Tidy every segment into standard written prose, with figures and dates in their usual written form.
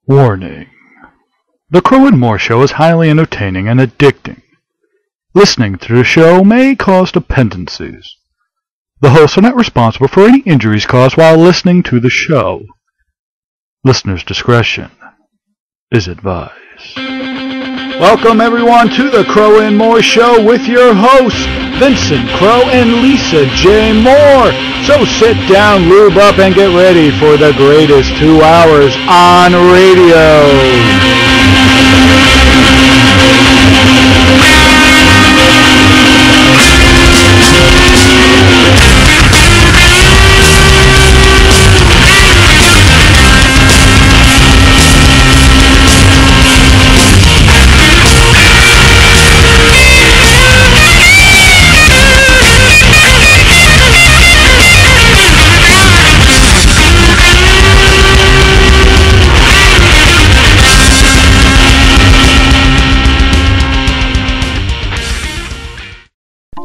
Warning. The Crow and More Show is highly entertaining and addicting. Listening to the show may cause dependencies. The hosts are not responsible for any injuries caused while listening to the show. Listener's discretion is advised. Welcome everyone to the Crow and More Show with your hosts, Vincent Crow and Lisa J. Moore. So sit down, lube up, and get ready for the greatest 2 hours on radio.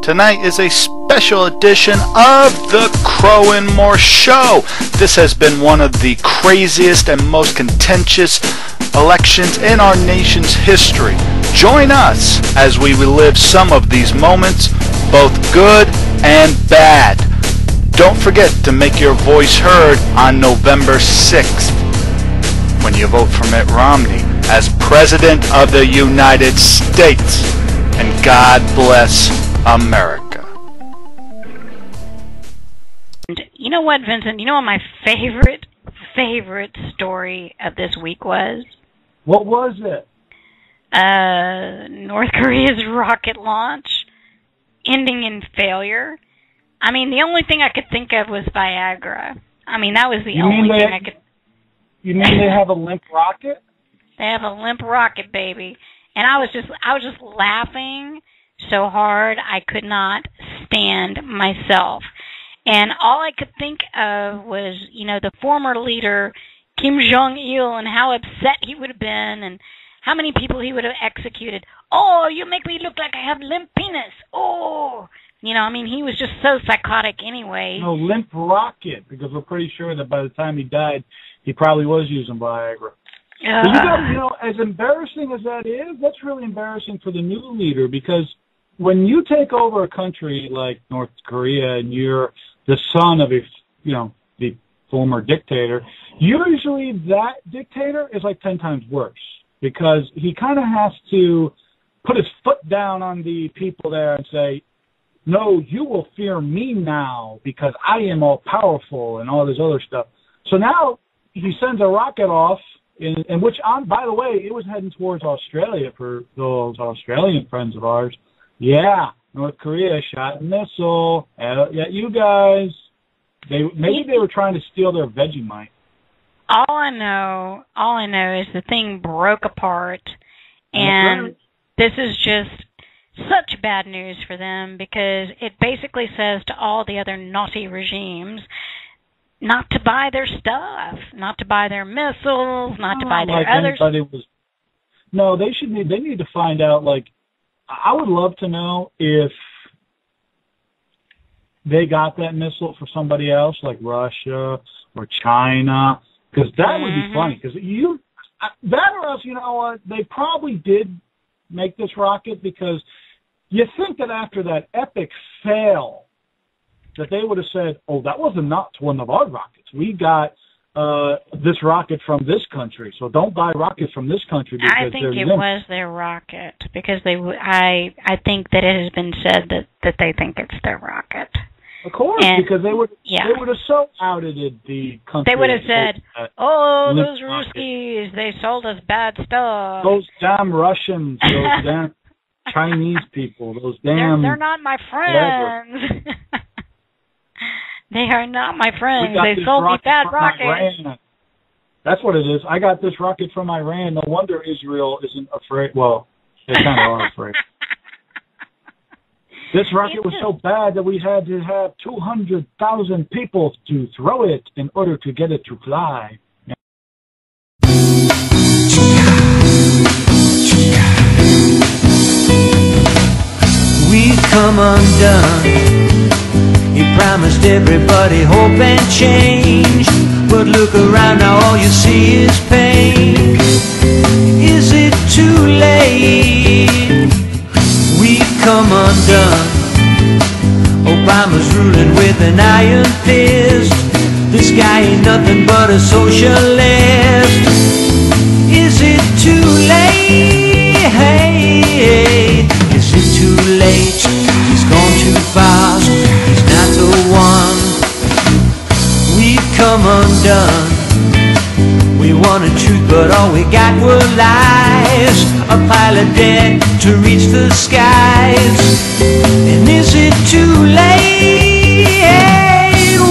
Tonight is a special edition of the Crow and More Show. This has been one of the craziest and most contentious elections in our nation's history. Join us as we relive some of these moments, both good and bad. Don't forget to make your voice heard on November 6th when you vote for Mitt Romney as President of the United States. And God bless America. You know what, Vincent? You know what my favorite story of this week was? What was it? North Korea's rocket launch ending in failure. I mean, the only thing I could think of was Viagra. I mean, that was the only thing I could... You mean they have a limp rocket? They have a limp rocket, baby. And I was just laughing so hard I could not stand myself. And all I could think of was, you know, the former leader, Kim Jong-il, and how upset he would have been and how many people he would have executed. Oh, you make me look like I have limp penis. Oh, you know, I mean, he was just so psychotic anyway. No, limp rocket, because we're pretty sure that by the time he died, he probably was using Viagra. You know, as embarrassing as that is, that's really embarrassing for the new leader, because when you take over a country like North Korea and you're the son of the former dictator, usually that dictator is like 10 times worse, because he kind of has to put his foot down on the people there and say, no, you will fear me now because I am all powerful and all this other stuff. So now he sends a rocket off, in which, by the way, it was heading towards Australia for those Australian friends of ours. Yeah, North Korea shot a missile at you guys. Maybe they were trying to steal their Vegemite. All I know is the thing broke apart, and this is just such bad news for them, because it basically says to all the other naughty regimes not to buy their stuff, not to buy their missiles, not to buy their other stuff. No, they need to find out, like, I would love to know if they got that missile for somebody else, like Russia or China, because that would be funny. Because that or else, you know what, they probably did make this rocket, because you think that after that epic fail, that they would have said, oh, that was not one of our rockets. We got this rocket from this country, so don't buy rockets from this country. Because I think it was their rocket, because I think that it has been said that they think it's their rocket. Of course, because they would have so outed the country. They would have said, oh, those Ruskies, they sold us bad stuff. Those damn Russians, those damn Chinese people, those damn... They're not my friends. They are not my friends. They sold me bad rockets. That's what it is. I got this rocket from Iran. No wonder Israel isn't afraid. Well, they kind of are afraid. This rocket was so bad that we had to have 200,000 people to throw it in order to get it to fly. We've come undone. He promised everybody hope and change, but look around now, all you see is pain. ruling with an iron fist. This guy ain't nothing but a socialist. Is it too late? Hey, is it too late? He's gone too fast. He's not the one. We've come undone. We wanted truth, but all we got were lies. A pile of debt to reach the skies. And is it too late?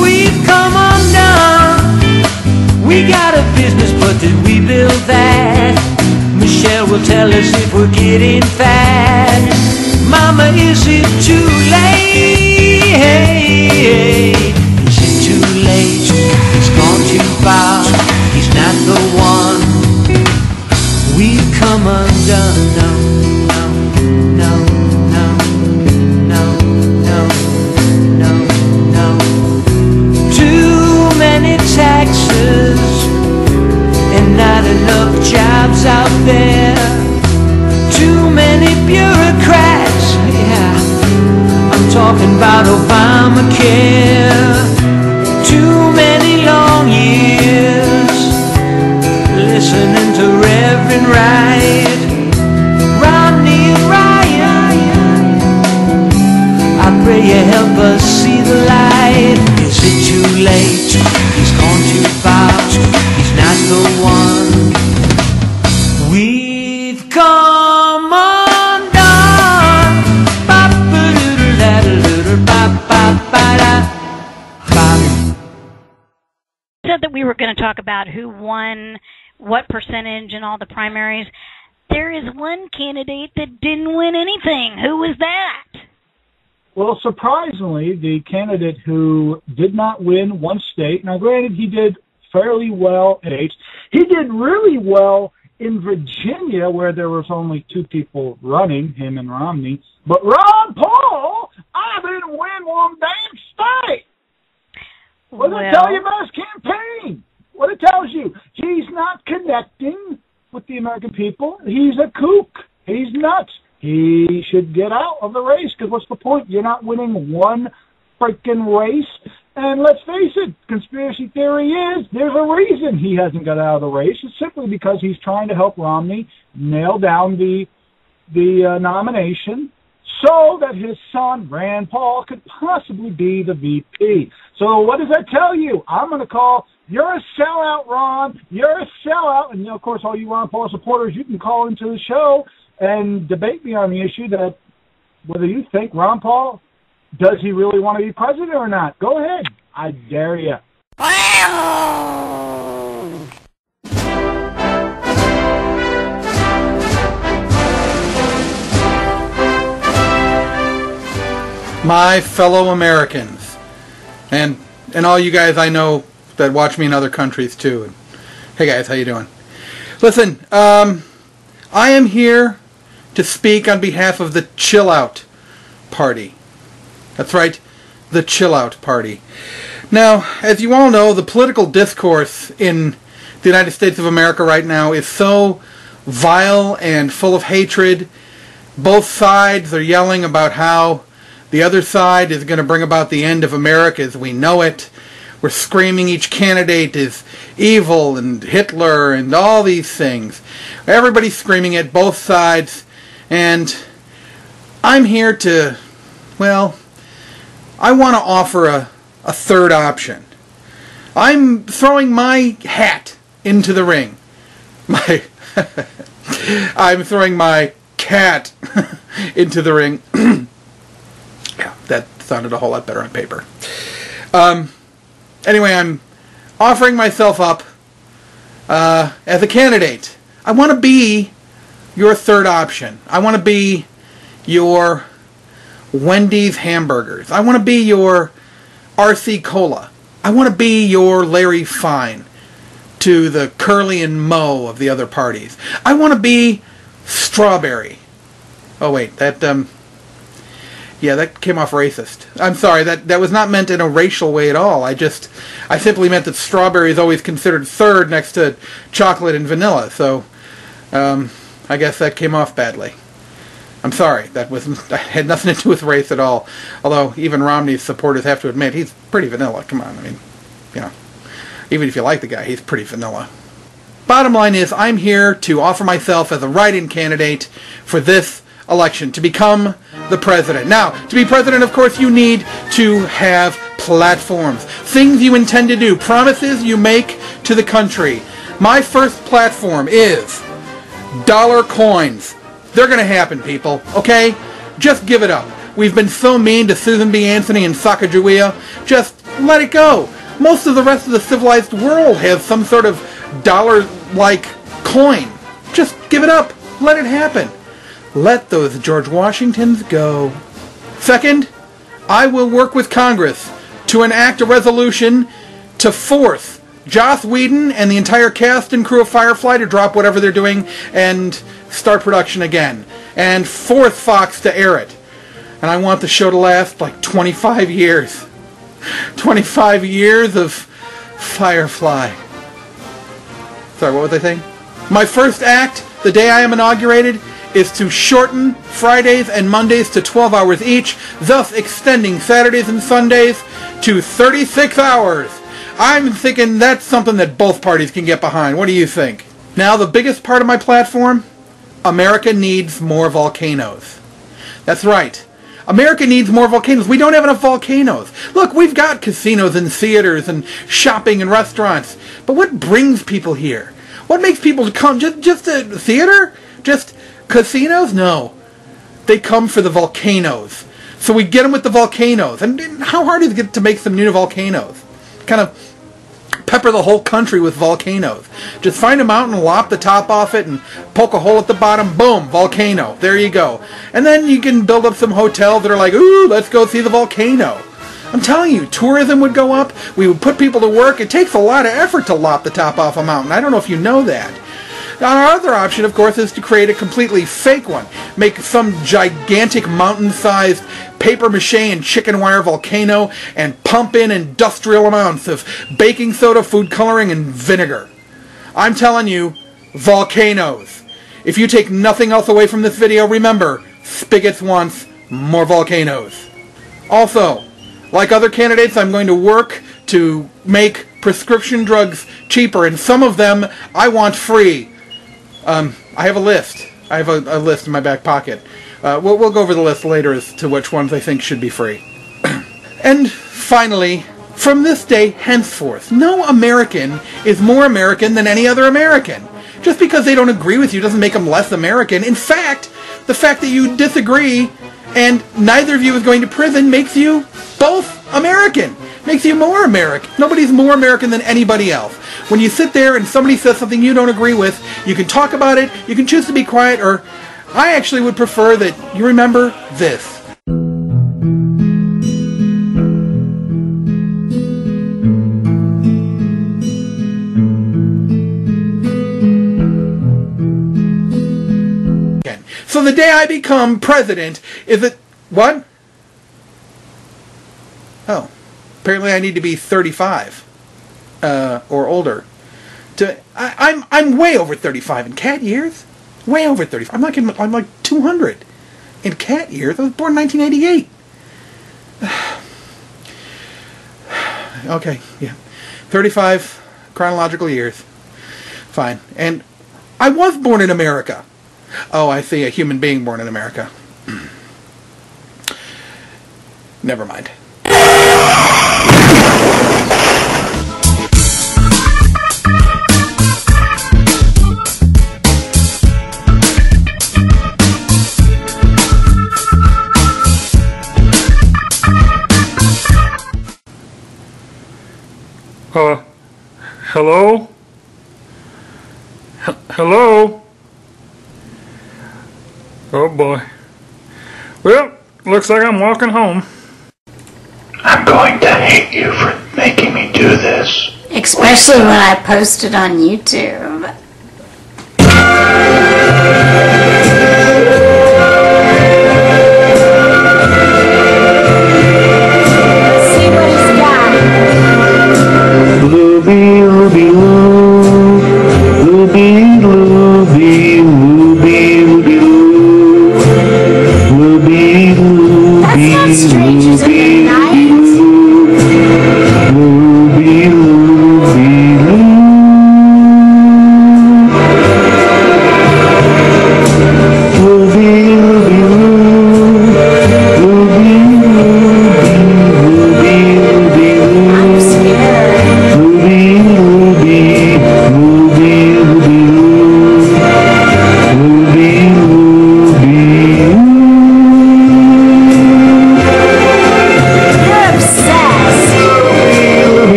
We've come undone. We got a business, but did we build that? Michelle will tell us if we're getting fat. Mama, is it too late? Is it too late? He's gone too far. He's not the one. We've come undone. No, no, no, no, no, no, no, no. Too many taxes and not enough jobs out there. Too many bureaucrats. Yeah, I'm talking about Obamacare. Too many long years listening to Reverend Wright, Romney and Ryan. I pray you help us see the light. Is it too late? He's gone too far. He's not the one. We've come undone. Ba-ba-doodle-da-doodle-ba-ba-ba-da. Said that we were going to talk about who won what percentage in all the primaries. There is one candidate that didn't win anything. Who was that? Well, surprisingly, the candidate who did not win one state, now granted he did fairly well in states, he did really well in Virginia where there was only two people running, him and Romney, but Ron Paul, I didn't win one damn state. What does it tell you about his campaign? What it tells you, he's not connecting with the American people. He's a kook. He's nuts. He should get out of the race, because what's the point? You're not winning one freaking race. And let's face it, conspiracy theory is there's a reason he hasn't got out of the race. It's simply because he's trying to help Romney nail down the nomination so that his son, Rand Paul, could possibly be the VP. So what does that tell you? I'm going to call, you're a sellout, Ron. You're a sellout. And, of course, all you Ron Paul supporters, you can call into the show and debate me on the issue that whether you think Ron Paul, does he really want to be president or not? Go ahead. I dare you. My fellow Americans, and all you guys I know that watch me in other countries too. And, hey guys, how you doing? Listen, I am here to speak on behalf of the Chill Out Party. That's right, the Chill Out Party. Now, as you all know, the political discourse in the United States of America right now is so vile and full of hatred. Both sides are yelling about how the other side is going to bring about the end of America as we know it. We're screaming each candidate is evil and Hitler and all these things. Everybody's screaming at both sides. And I'm here to, well, I want to offer a third option. I'm throwing my hat into the ring. I'm throwing my cat into the ring. Yeah, that sounded a whole lot better on paper. Anyway, I'm offering myself up as a candidate. I want to be your third option. I want to be your Wendy's hamburgers. I want to be your RC Cola. I want to be your Larry Fine to the Curly and Moe of the other parties. I want to be Strawberry. Oh wait, that yeah, that came off racist. I'm sorry, that was not meant in a racial way at all. I simply meant that strawberry is always considered third next to chocolate and vanilla. So I guess that came off badly. I'm sorry, that had nothing to do with race at all. Although even Romney's supporters have to admit he's pretty vanilla. Come on, I mean, you know, even if you like the guy, he's pretty vanilla. Bottom line is, I'm here to offer myself as a write-in candidate for this election to become the president. Now, to be president, of course, you need to have platforms, things you intend to do, promises you make to the country. My first platform is dollar coins. They're going to happen, people, okay? Just give it up. We've been so mean to Susan B. Anthony and Sacagawea. Just let it go. Most of the rest of the civilized world has some sort of dollar-like coin. Just give it up. Let it happen. Let those George Washingtons go. Second, I will work with Congress to enact a resolution to force Joss Whedon and the entire cast and crew of Firefly to drop whatever they're doing and start production again, and force Fox to air it. And I want the show to last like 25 years. 25 years of Firefly. Sorry, what was I saying? My first act, the day I am inaugurated, is to shorten Fridays and Mondays to 12 hours each, thus extending Saturdays and Sundays to 36 hours. I'm thinking that's something that both parties can get behind. What do you think? Now, the biggest part of my platform, America needs more volcanoes. That's right. America needs more volcanoes. We don't have enough volcanoes. Look, we've got casinos and theaters and shopping and restaurants. But what brings people here? What makes people come? Just a theater? Just casinos? No. They come for the volcanoes. So we get them with the volcanoes. And how hard is it to make some new volcanoes? Kind of pepper the whole country with volcanoes. Just find a mountain, lop the top off it, and poke a hole at the bottom. Boom, volcano. There you go. And then you can build up some hotels that are like, ooh, let's go see the volcano. I'm telling you, tourism would go up. We would put people to work. It takes a lot of effort to lop the top off a mountain. I don't know if you know that. Now, our other option, of course, is to create a completely fake one. Make some gigantic mountain-sized paper-mache and chicken wire volcano and pump in industrial amounts of baking soda, food coloring, and vinegar. I'm telling you, volcanoes. If you take nothing else away from this video, remember, spigots wants more volcanoes. Also, like other candidates, I'm going to work to make prescription drugs cheaper, and some of them I want free. I have a list. I have a list in my back pocket. We'll go over the list later as to which ones I think should be free. And finally, from this day henceforth, no American is more American than any other American. Just because they don't agree with you doesn't make them less American. In fact, the fact that you disagree and neither of you is going to prison makes you both American. Makes you more American. Nobody's more American than anybody else. When you sit there and somebody says something you don't agree with, you can talk about it, you can choose to be quiet, or I actually would prefer that you remember this. So the day I become president is it... What? Oh. Apparently I need to be 35 or older. I'm way over 35 in cat years. Way over 35. I'm like 200 in cat years. I was born in 1988. Okay, yeah. 35 chronological years. Fine. And I was born in America. Oh, I see, a human being born in America. Never mind. Hello? Hello? Oh boy. Well, looks like I'm walking home. I'm going to hate you for making me do this. Especially when I post it on YouTube. See what he's got. Looby, looby, loo. Looby, looby, looby, looby, loo.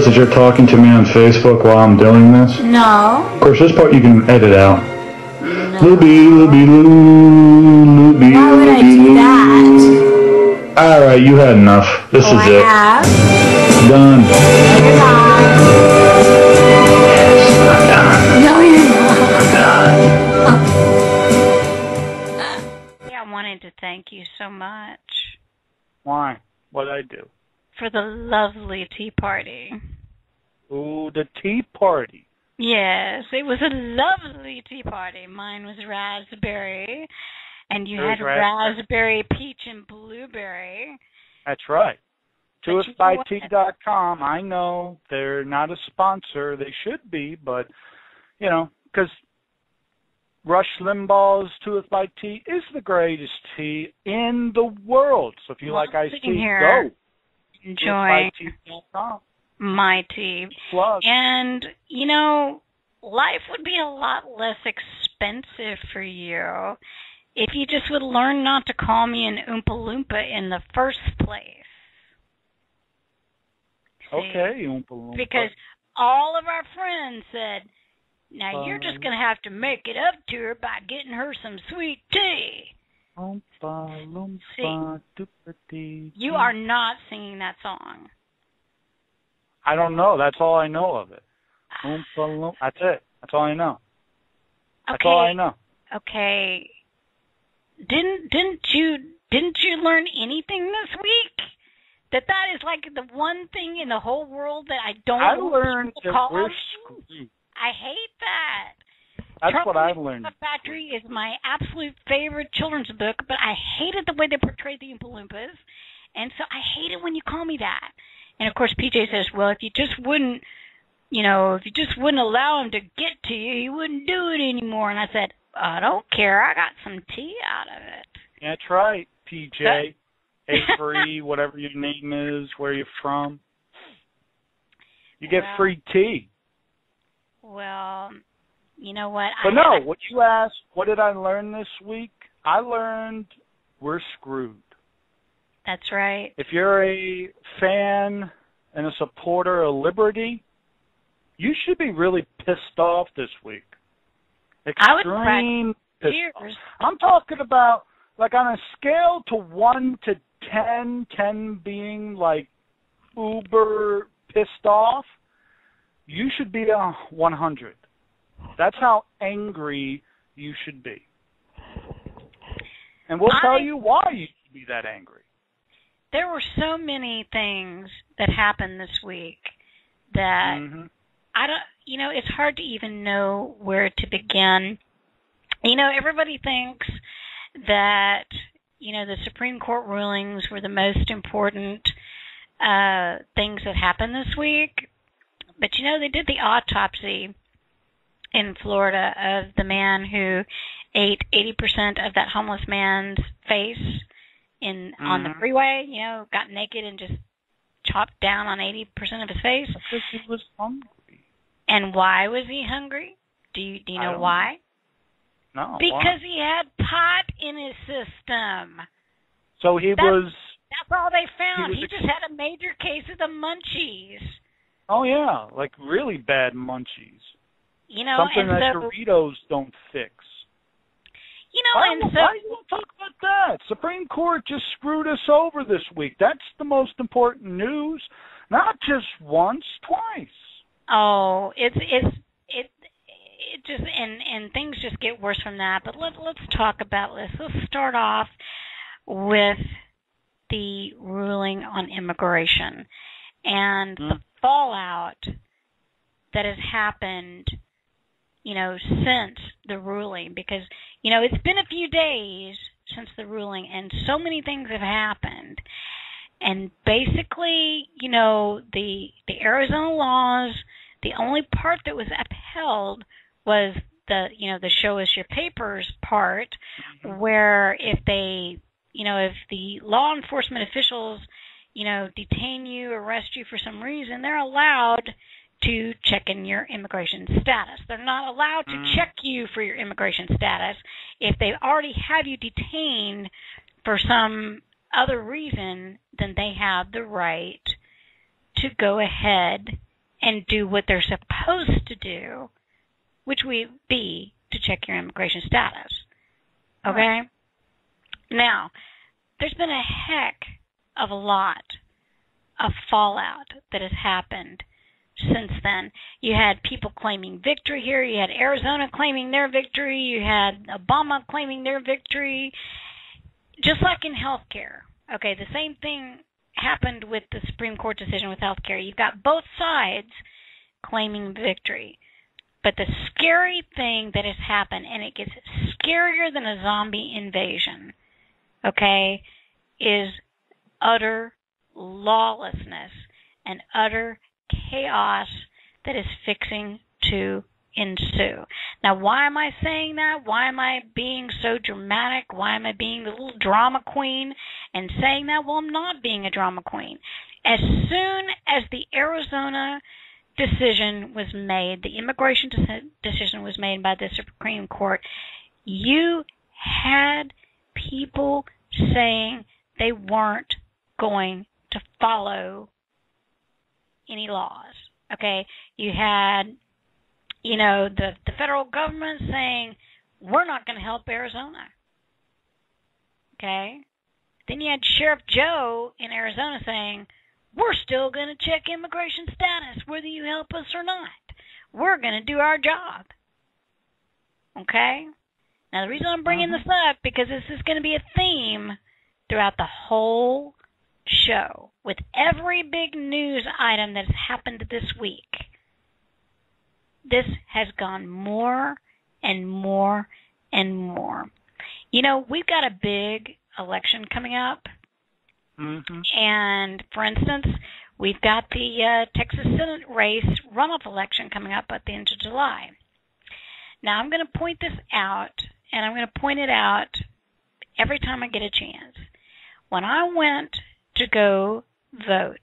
realize that you're talking to me on Facebook while I'm doing this? No. Of course, this part you can edit out. No. Loopy, loopy, loopy, Why would I do that? Alright, you had enough. This is I it. have. Done. No, you're not. Yes, I'm done. No, you're not. Yeah, I wanted to thank you so much Why? What did I do? for the lovely tea party. Ooh, the tea party. Yes, it was a lovely tea party. Mine was raspberry, and you had raspberry, peach, and blueberry. That's right. But you know what? ToUsByTea.com. I know they're not a sponsor. They should be, but, you know, because Rush Limbaugh's To Us by Tea is the greatest tea in the world. So if you like iced tea, go. Enjoy ToUsByTea.com. my tea. Plug. And, you know, life would be a lot less expensive for you if you just would learn not to call me an Oompa Loompa in the first place. See? Okay, Oompa Loompa. Because all of our friends said, now you're just going to have to make it up to her by getting her some sweet tea. Oompa Loompa, See, you are not singing that song. I don't know. That's all I know of it. Oompa Loompa. That's it. That's all I know. That's all I know. Okay. Didn't you learn anything this week? That is like the one thing in the whole world that I don't. I learned that we're screwed. I hate that. That's Trouble what I've in learned. The Factory is my absolute favorite children's book, but I hated the way they portrayed the Oompa Loompas, and so I hate it when you call me that. And of course, PJ says, "Well, if you just wouldn't allow him to get to you, he wouldn't do it anymore." And I said, "I don't care. I got some tea out of it." That's right, PJ, Avery, whatever your name is, where you're from. You get free tea. Well, you know what? But no, what you asked, what did I learn this week? I learned we're screwed. That's right. If you're a fan and a supporter of liberty, you should be really pissed off this week. Extreme pissed off. I'm talking about, like, on a scale to 1 to 10, 10 being, like, uber pissed off, you should be a 100. That's how angry you should be. And we'll tell you why you should be that angry. There were so many things that happened this week that it's hard to even know where to begin. You know, everybody thinks that, the Supreme Court rulings were the most important things that happened this week. But, they did the autopsy in Florida of the man who ate 80% of that homeless man's face on the freeway, got naked and just chopped down on 80% of his face. Because he was hungry. And why was he hungry? Do you know why? No. Because he had pot in his system. So that's all they found. He just had a major case of the munchies. Oh, yeah, like really bad munchies. Something that Doritos don't fix. Why do you want to talk about that? Supreme Court just screwed us over this week. That's the most important news. Not just once, twice. Oh, it just and things just get worse from that. But let's talk about this. Let's start off with the ruling on immigration and the fallout that has happened, since the ruling, because, it's been a few days since the ruling and so many things have happened. And basically, the Arizona laws, the only part that was upheld was the show us your papers part, where if they, if the law enforcement officials, detain you, arrest you for some reason, they're allowed to check in your immigration status. They're not allowed to check you for your immigration status if they already have you detained for some other reason. Then they have the right to go ahead and do what they're supposed to do, which would be to check your immigration status. Okay? Now, there's been a heck of a lot of fallout that has happened since then. You had people claiming victory here. You had Arizona claiming their victory. You had Obama claiming their victory. Just like in healthcare. Okay, the same thing happened with the Supreme Court decision with healthcare. You've got both sides claiming victory. But the scary thing that has happened, and it gets scarier than a zombie invasion, okay, is utter lawlessness and utter chaos that is fixing to ensue. Now, why am I saying that? Why am I being so dramatic? Why am I being the little drama queen and saying that? Well, I'm not being a drama queen. As soon as the Arizona decision was made, the immigration decision was made by the Supreme Court, you had people saying they weren't going to follow any laws. Okay? You had, the federal government saying, we're not going to help Arizona. Okay? Then you had Sheriff Joe in Arizona saying, we're still going to check immigration status whether you help us or not. We're going to do our job. Okay? Now, the reason I'm bringing this up, because this is going to be a theme throughout the whole show with every big news item that has happened this week. This has gone more and more and more. We've got a big election coming up. And, for instance, we've got the Texas Senate race runoff election coming up at the end of July. Now, I'm going to point this out, and I'm going to point it out every time I get a chance. When I went to go vote,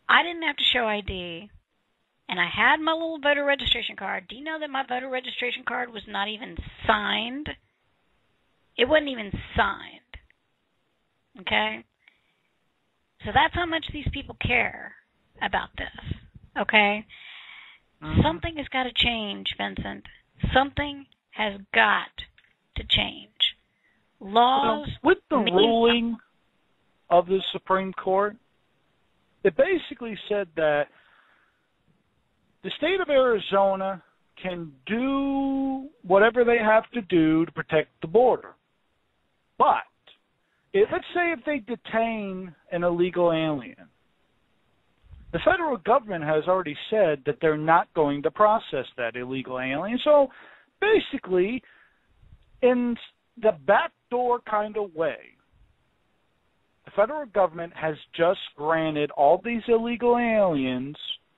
I didn't have to show ID, and I had my little voter registration card. Do you know that my voter registration card was not even signed? It wasn't even signed. Okay? So that's how much these people care about this. Okay? Something has got to change, Vincent. Something has got to change. Laws. With the ruling of the Supreme Court, it basically said that the state of Arizona can do whatever they have to do to protect the border. But let's say if they detain an illegal alien, the federal government has already said that they're not going to process that illegal alien. So basically, in the backdoor kind of way, the federal government has just granted all these illegal aliens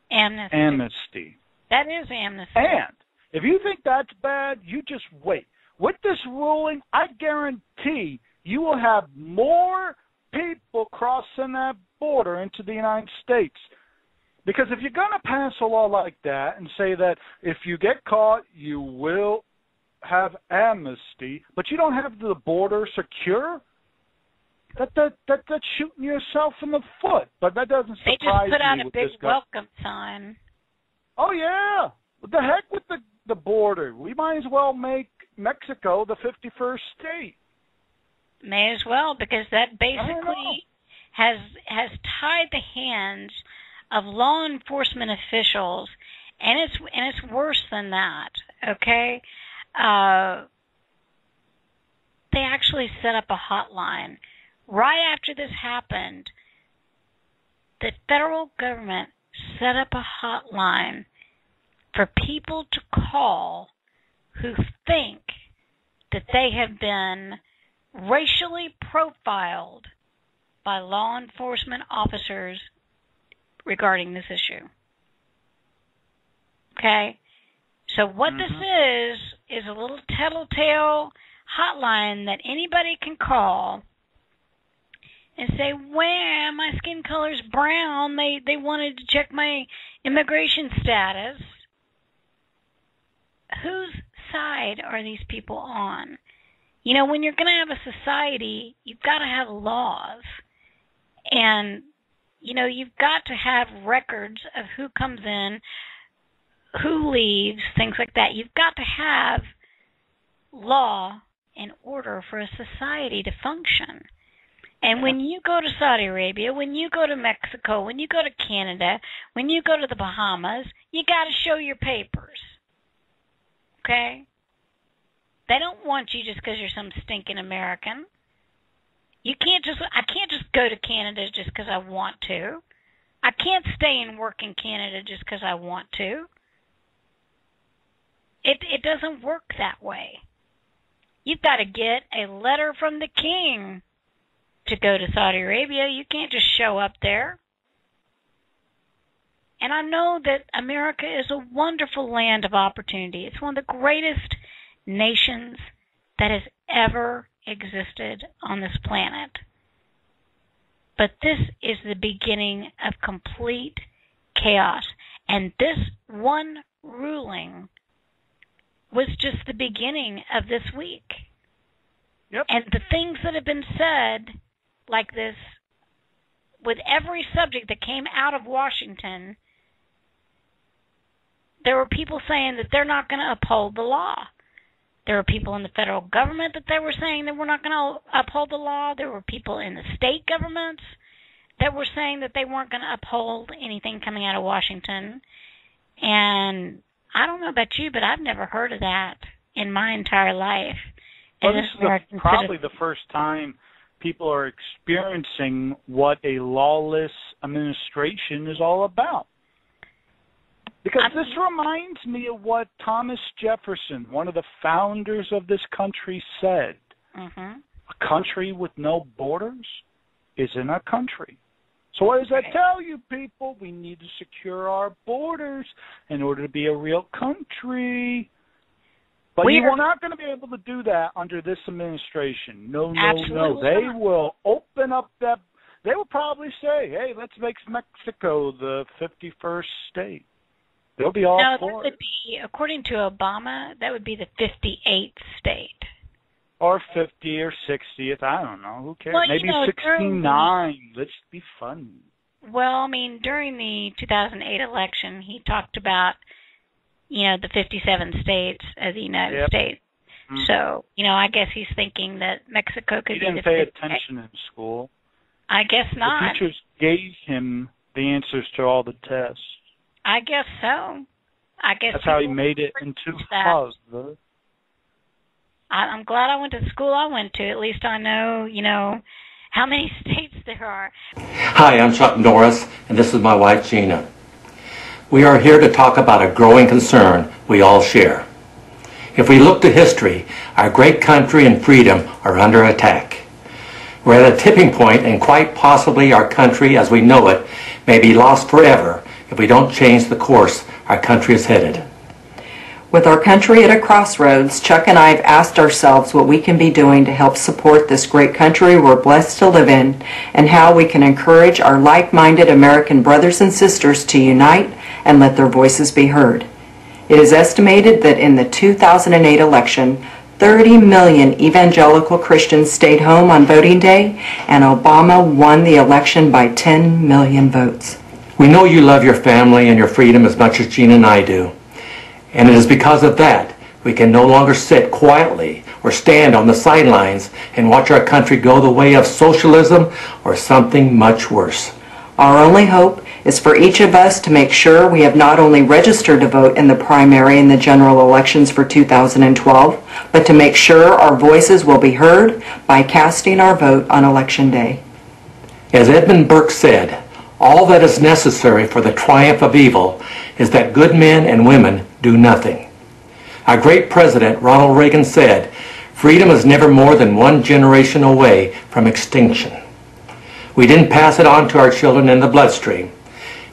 amnesty. That is amnesty. And if you think that's bad, you just wait. With this ruling, I guarantee you will have more people crossing that border into the United States. Because if you're going to pass a law like that and say that if you get caught, you will have amnesty, but you don't have the border secure, that's shooting yourself in the foot. But that doesn't surprise me. They just put out a with big this guy. welcome sign. Oh, yeah. What the heck with the border? We might as well make Mexico the 51st state. May as well, because that basically has tied the hands of law enforcement officials, and it's worse than that. Okay, they actually set up a hotline right after this happened. The federal government set up a hotline for people to call who think that they have been racially profiled by law enforcement officers regarding this issue. Okay? So what this is a little tattletale hotline that anybody can call and say, well, my skin color's brown. They wanted to check my immigration status. Whose side are these people on? You know, when you're going to have a society, you've got to have laws. And you've got to have records of who comes in, who leaves, things like that. You've got to have law and order for a society to function. And when you go to Saudi Arabia, when you go to Mexico, when you go to Canada, when you go to the Bahamas, you got to show your papers. Okay? They don't want you just because you're some stinking American. I can't just go to Canada just because I want to. I can't stay and work in Canada just because I want to. It doesn't work that way. You've got to get a letter from the king to go to Saudi Arabia. You can't just show up there. And I know that America is a wonderful land of opportunity. It's one of the greatest nations that has ever existed on this planet. But this is the beginning of complete chaos. And this one ruling was just the beginning of this week. Yep. And the things that have been said like this with every subject that came out of Washington, there were people saying that they're not going to uphold the law. There were people in the federal government that they were saying that we're not going to uphold the law. There were people in the state governments that were saying that they weren't going to uphold anything coming out of Washington. And I don't know about you, but I've never heard of that in my entire life. Well, this is probably the first time people are experiencing what a lawless administration is all about. Because this reminds me of what Thomas Jefferson, one of the founders of this country, said. Mm-hmm. A country with no borders isn't a country. So what does that tell you, people? We need to secure our borders in order to be a real country. But you are not going to be able to do that under this administration. No. They will open up that. They will probably say, hey, let's make Mexico the 51st state. They'll be all for it. According to Obama, that would be the 58th state. Or 50 or 60th. I don't know. Who cares? Well, maybe 69. Let's be fun. Well, I mean, during the 2008 election, he talked about, the 57 states of the United States. Mm-hmm. So, I guess he's thinking that Mexico could be the 58th. He didn't pay attention in school. I guess not. The teachers gave him the answers to all the tests. I guess so. That's how he made it into Harvard. I'm glad I went to the school I went to. At least I know, how many states there are. Hi, I'm Chuck Norris, and this is my wife, Gina. We are here to talk about a growing concern we all share. If we look to history, our great country and freedom are under attack. We're at a tipping point, and quite possibly our country as we know it may be lost forever if we don't change the course our country is headed. With our country at a crossroads, Chuck and I have asked ourselves what we can be doing to help support this great country we're blessed to live in, and how we can encourage our like-minded American brothers and sisters to unite and let their voices be heard. It is estimated that in the 2008 election, 30 million evangelical Christians stayed home on voting day, and Obama won the election by 10 million votes. We know you love your family and your freedom as much as Gina and I do. And it is because of that we can no longer sit quietly or stand on the sidelines and watch our country go the way of socialism or something much worse. Our only hope is for each of us to make sure we have not only registered to vote in the primary and the general elections for 2012, but to make sure our voices will be heard by casting our vote on Election Day. As Edmund Burke said, all that is necessary for the triumph of evil is that good men and women do nothing. Our great president, Ronald Reagan, said, freedom is never more than one generation away from extinction. We didn't pass it on to our children in the bloodstream.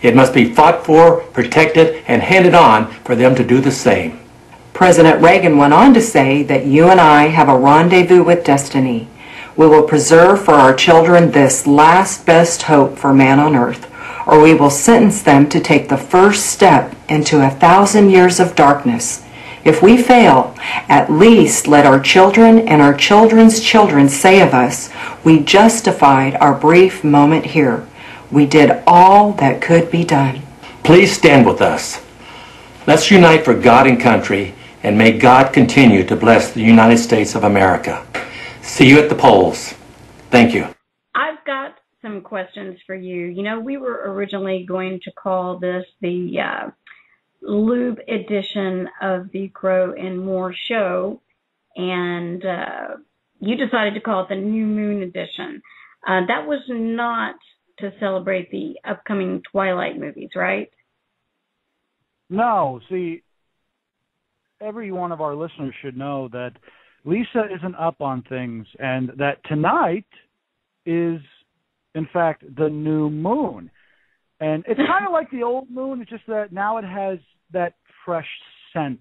It must be fought for, protected, and handed on for them to do the same. President Reagan went on to say that you and I have a rendezvous with destiny. We will preserve for our children this last best hope for man on earth, or we will sentence them to take the first step into 1,000 years of darkness. If we fail, at least let our children and our children's children say of us, we justified our brief moment here. We did all that could be done. Please stand with us. Let's unite for God and country, and may God continue to bless the United States of America. See you at the polls. Thank you. I've got some questions for you. You know, we were originally going to call this the lube edition of the Crow and More show, and you decided to call it the New Moon edition. That was not to celebrate the upcoming Twilight movies, right? No, see, every one of our listeners should know that Lisa isn't up on things, and that tonight is, in fact, the new moon. And it's kind of like the old moon, it's just that now it has that fresh scent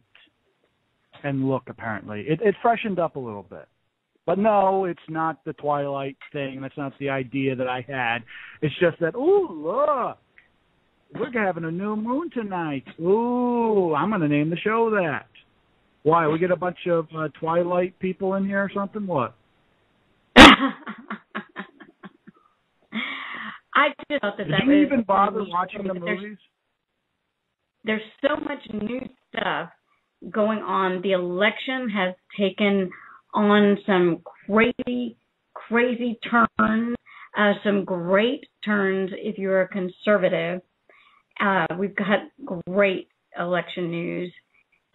and look, apparently. It freshened up a little bit. But no, it's not the Twilight thing. That's not the idea that I had. It's just that, ooh, look, we're having a new moon tonight. Ooh, I'm going to name the show that. Why, we get a bunch of Twilight people in here or something? What? I just thought that Did that you was even bother watching the movies? There's so much new stuff going on. The election has taken on some crazy turns, some great turns if you're a conservative. We've got great election news.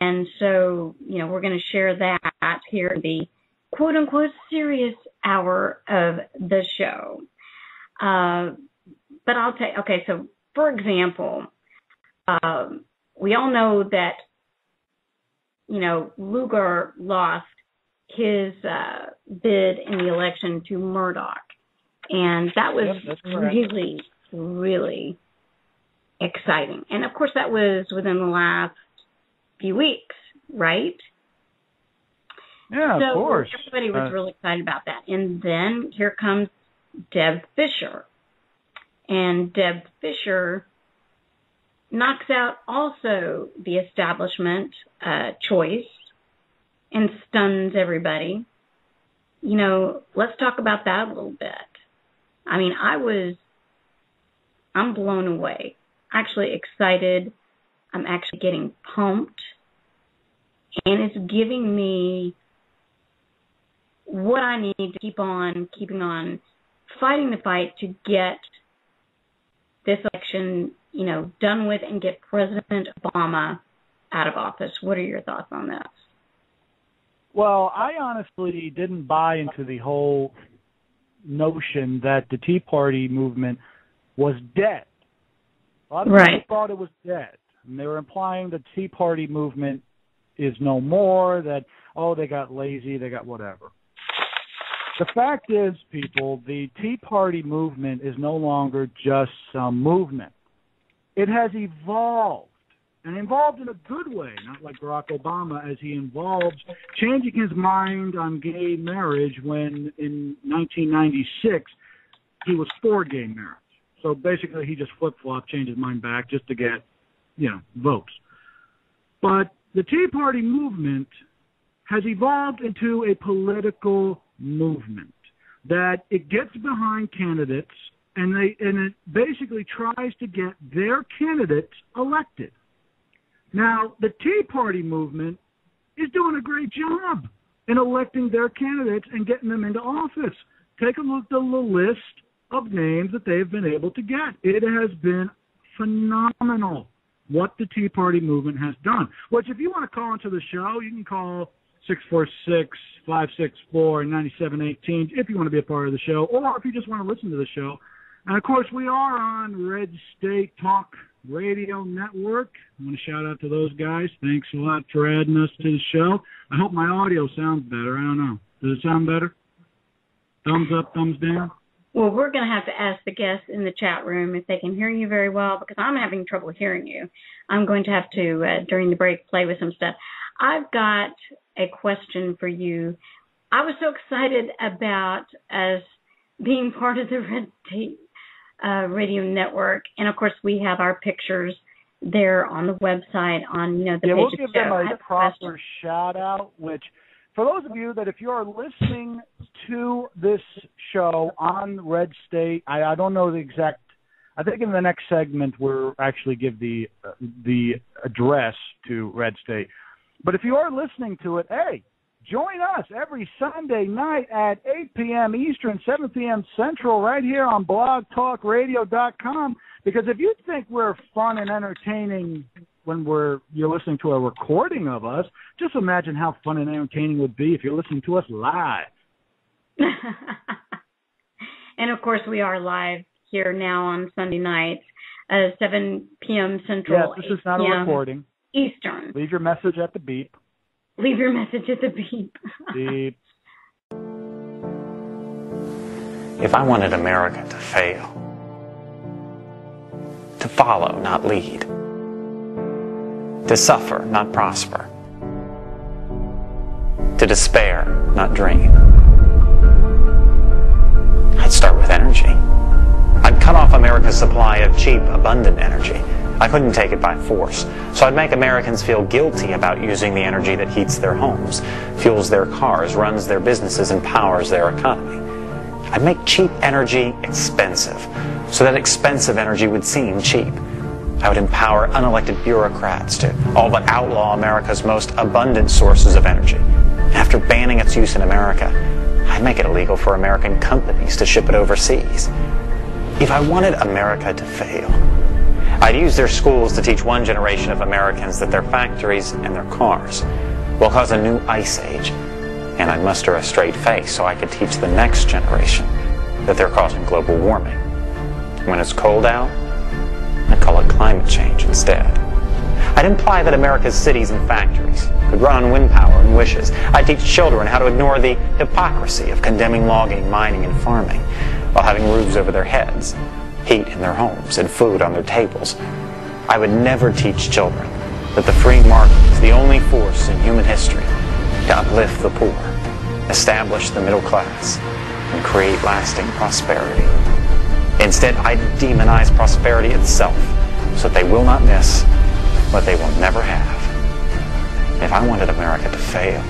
And so, you know, we're going to share that here in the quote-unquote serious hour of the show. But I'll tell you, okay, so for example, we all know that, you know, Lugar lost his bid in the election to Murdoch. And that was really, really exciting. And of course, that was within the last few weeks, right? Yeah, so of course. Everybody was really excited about that. And then here comes Deb Fischer. And Deb Fischer knocks out also the establishment choice and stuns everybody. You know, let's talk about that a little bit. I mean, I'm blown away. Actually excited. I'm actually getting pumped. And it's giving me what I need to keeping on fighting the fight to get this election, you know, done with and get President Obama out of office. What are your thoughts on this? Well, I honestly didn't buy into the whole notion that the Tea Party movement was dead. A lot of people thought it was dead. And they were implying the Tea Party movement is no more, that, oh, they got lazy, they got whatever. The fact is, people, the Tea Party movement is no longer just some movement. It has evolved, and evolved in a good way, not like Barack Obama, as he involves changing his mind on gay marriage when in 1996 he was for gay marriage. So basically he just flip-flopped, changed his mind back just to get, you know, votes. But the Tea Party movement has evolved into a political movement that it gets behind candidates and it basically tries to get their candidates elected. Now, the Tea Party movement is doing a great job in electing their candidates and getting them into office. Take a look at the list of names that they've been able to get. It has been phenomenal what the Tea Party movement has done. Which, if you want to call into the show, you can call 646-564-9718 if you want to be a part of the show, or if you just want to listen to the show. And, of course, we are on Red State Talk Radio Network. I want to shout out to those guys. Thanks a lot for adding us to the show. I hope my audio sounds better. I don't know. Does it sound better? Thumbs up, thumbs down? Well, we're going to have to ask the guests in the chat room if they can hear you very well, because I'm having trouble hearing you. I'm going to have to, during the break, play with some stuff. I've got a question for you. I was so excited about us being part of the Red State Radio Network, and of course we have our pictures there on the website on the page. We'll give them a proper shout out. Which, for those of you that if you are listening to this show on Red State, I don't know the exact I think in the next segment we'll actually give the address to Red State. But if you are listening to it, hey, join us every Sunday night at 8 p.m. Eastern, 7 p.m. Central, right here on blogtalkradio.com. Because if you think we're fun and entertaining when you're listening to a recording of us, just imagine how fun and entertaining it would be if you're listening to us live. And, of course, we are live here now on Sunday nights, 7 p.m. Central. Yes, this is not a recording. Eastern. Leave your message at the beep. Leave your message at the beep. Beep. If I wanted America to fail, to follow, not lead, to suffer, not prosper, to despair, not dream, I'd start with energy. I'd cut off America's supply of cheap, abundant energy. I couldn't take it by force, so I'd make Americans feel guilty about using the energy that heats their homes, fuels their cars, runs their businesses, and powers their economy. I'd make cheap energy expensive, so that expensive energy would seem cheap. I would empower unelected bureaucrats to all but outlaw America's most abundant sources of energy. After banning its use in America, I'd make it illegal for American companies to ship it overseas. If I wanted America to fail, I'd use their schools to teach one generation of Americans that their factories and their cars will cause a new ice age, and I'd muster a straight face so I could teach the next generation that they're causing global warming. When it's cold out, I'd call it climate change instead. I'd imply that America's cities and factories could run on wind power and wishes. I'd teach children how to ignore the hypocrisy of condemning logging, mining, and farming while having roofs over their heads, heat in their homes, and food on their tables. I would never teach children that the free market is the only force in human history to uplift the poor, establish the middle class, and create lasting prosperity. Instead, I demonize prosperity itself so that they will not miss what they will never have. If I wanted America to fail,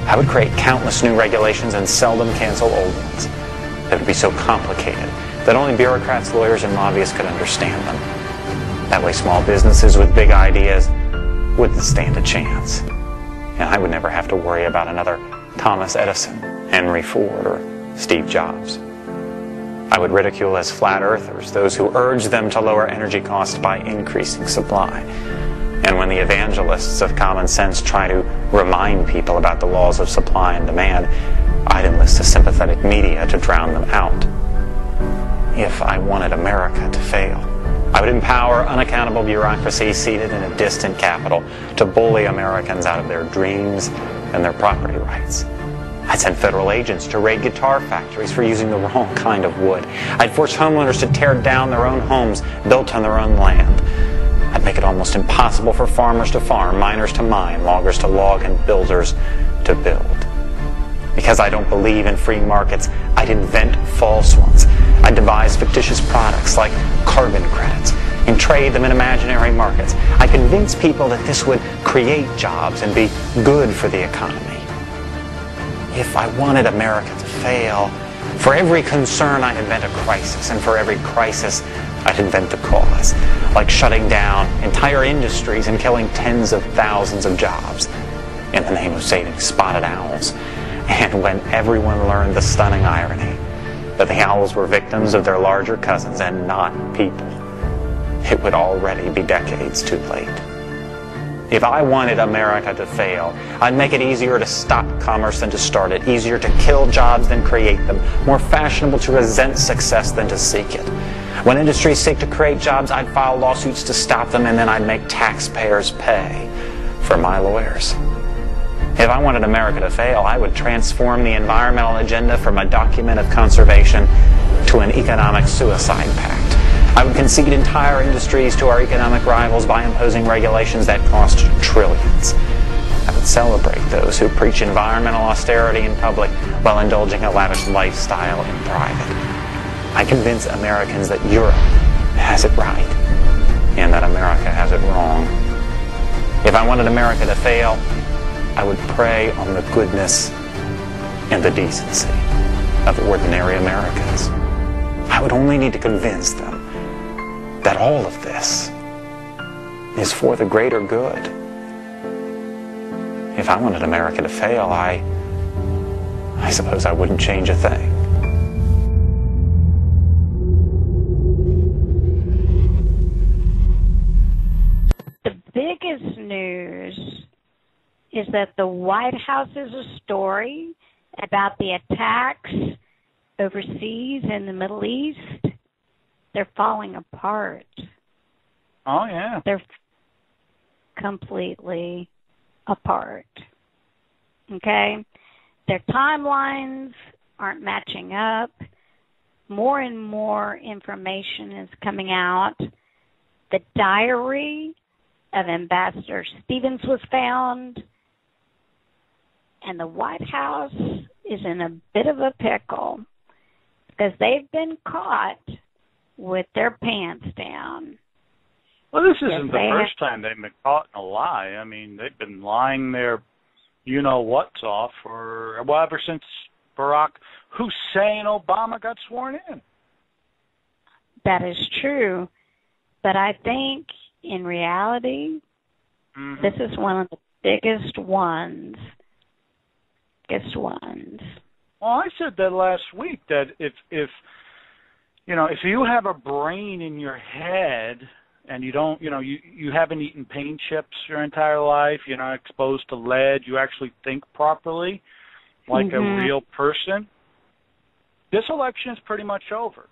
I would create countless new regulations and seldom cancel old ones that would be so complicated that only bureaucrats, lawyers, and lobbyists could understand them. That way small businesses with big ideas wouldn't stand a chance. And I would never have to worry about another Thomas Edison, Henry Ford, or Steve Jobs. I would ridicule as flat earthers those who urge them to lower energy costs by increasing supply. And when the evangelists of common sense try to remind people about the laws of supply and demand, I'd enlist the sympathetic media to drown them out. If I wanted America to fail, I would empower unaccountable bureaucracy seated in a distant capital to bully Americans out of their dreams and their property rights. I'd send federal agents to raid guitar factories for using the wrong kind of wood. I'd force homeowners to tear down their own homes built on their own land. I'd make it almost impossible for farmers to farm, miners to mine, loggers to log, and builders to build. Because I don't believe in free markets, I'd invent false ones. I'd devise fictitious products like carbon credits and trade them in imaginary markets. I'd convince people that this would create jobs and be good for the economy. If I wanted America to fail, for every concern I'd invent a crisis, and for every crisis I'd invent the cause, like shutting down entire industries and killing tens of thousands of jobs in the name of saving spotted owls. And when everyone learned the stunning irony that the owls were victims of their larger cousins and not people, it would already be decades too late. If I wanted America to fail, I'd make it easier to stop commerce than to start it, easier to kill jobs than create them, more fashionable to resent success than to seek it. When industries seek to create jobs, I'd file lawsuits to stop them, and then I'd make taxpayers pay for my lawyers. If I wanted America to fail, I would transform the environmental agenda from a document of conservation to an economic suicide pact. I would concede entire industries to our economic rivals by imposing regulations that cost trillions. I would celebrate those who preach environmental austerity in public while indulging a lavish lifestyle in private. I convince Americans that Europe has it right and that America has it wrong. If I wanted America to fail, I would prey on the goodness and the decency of ordinary Americans. I would only need to convince them that all of this is for the greater good. If I wanted America to fail, I suppose I wouldn't change a thing. The biggest news is that the White House is a story about the attacks overseas in the Middle East. They're falling apart. Oh, yeah. They're completely apart. Okay? Their timelines aren't matching up. More and more information is coming out. The diary of Ambassador Stevens was found, and the White House is in a bit of a pickle because they've been caught with their pants down. Well, this isn't the first time they've been caught in a lie. I mean, they've been lying their you-know-what's off ever since Barack Hussein Obama got sworn in. That is true. But I think, in reality, this is one of the biggest ones. Well, I said that last week, that if you have a brain in your head and you don't, you haven't eaten paint chips your entire life, you're not exposed to lead, you actually think properly like a real person, this election is pretty much over.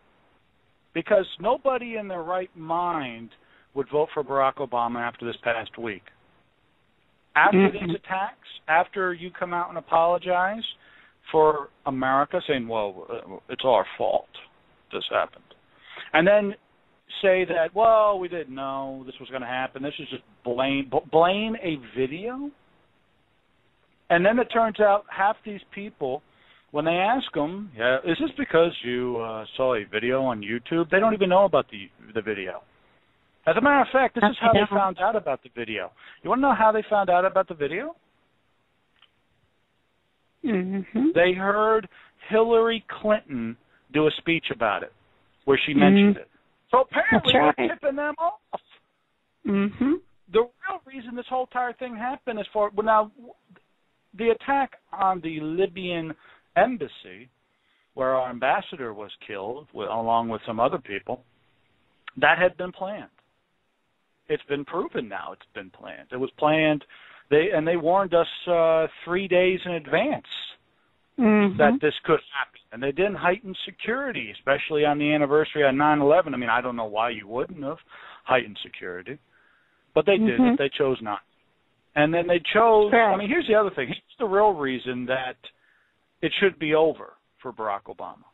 Because nobody in their right mind would vote for Barack Obama after this past week. After these attacks, after you come out and apologize for America, saying, well, it's our fault this happened, and then say that, well, we didn't know this was going to happen, this is just blame a video, and then it turns out half these people, when they ask them, is this because you saw a video on YouTube, they don't even know about the video. As a matter of fact, this is how they found out about the video. You want to know how they found out about the video? They heard Hillary Clinton do a speech about it, where she mentioned it. So apparently they're tipping them off. The real reason this whole entire thing happened is the attack on the Libyan embassy, where our ambassador was killed, along with some other people, that had been planned. It's been proven now it's been planned. It was planned, they warned us 3 days in advance that this could happen. And they didn't heighten security, especially on the anniversary of 9/11. I mean, I don't know why you wouldn't have heightened security, but they didn't. They chose not. And then they chose, I mean, here's the other thing. Here's the real reason that it should be over for Barack Obama.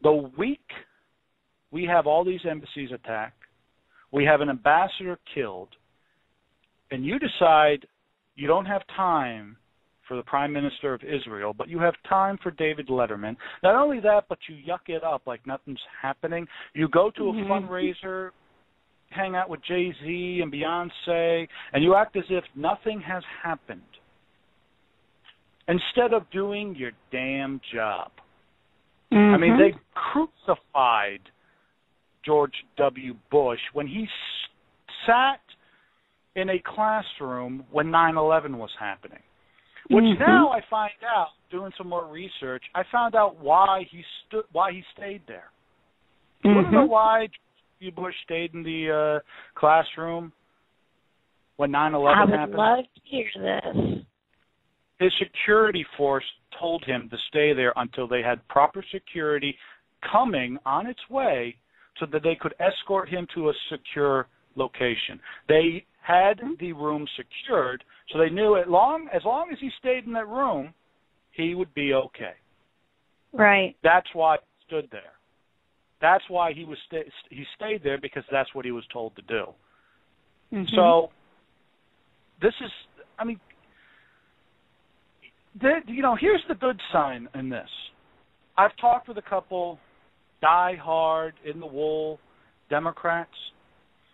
The week we have all these embassies attacked, we have an ambassador killed, and you decide you don't have time for the Prime Minister of Israel, but you have time for David Letterman. Not only that, but you yuck it up like nothing's happening. You go to a fundraiser, hang out with Jay-Z and Beyonce, and you act as if nothing has happened, instead of doing your damn job. I mean, they crucified George W. Bush when he sat in a classroom when 9/11 was happening, which now I find out, doing some more research, I found out why he stayed there. You want to know why W. Bush stayed in the classroom when 9/11 happened? I would love to hear this. His security force told him to stay there until they had proper security coming on its way so that they could escort him to a secure location. They had the room secured, so they knew as long as he stayed in that room, he would be okay. Right. That's why he stood there. That's why he stayed there, because that's what he was told to do. So this is, I mean, here's the good sign in this. I've talked with a couple die-hard, in-the-wool Democrats.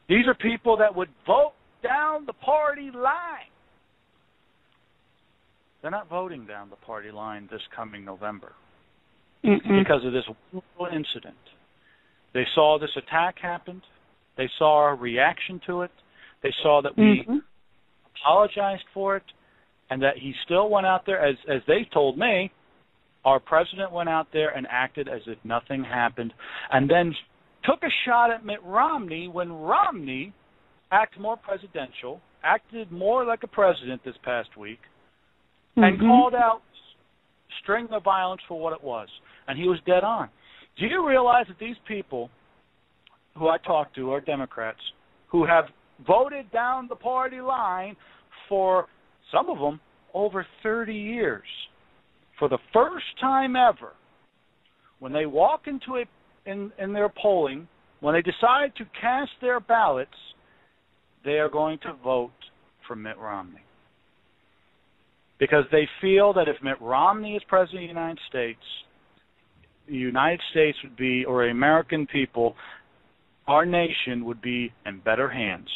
These are people that would vote down the party line. They're not voting down the party line this coming November because of this incident. They saw this attack happened. They saw our reaction to it. They saw that we apologized for it, and that he still went out there, as they told me, our president went out there and acted as if nothing happened, and then took a shot at Mitt Romney when Romney acted more presidential, acted more like a president this past week, and called out string of violence for what it was. And he was dead on. Do you realize that these people who I talk to are Democrats who have voted down the party line for, some of them, over 30 years? For the first time ever, when they walk into in their polling, when they decide to cast their ballots, they are going to vote for Mitt Romney. Because they feel that if Mitt Romney is president of the United States would be, or American people, our nation would be in better hands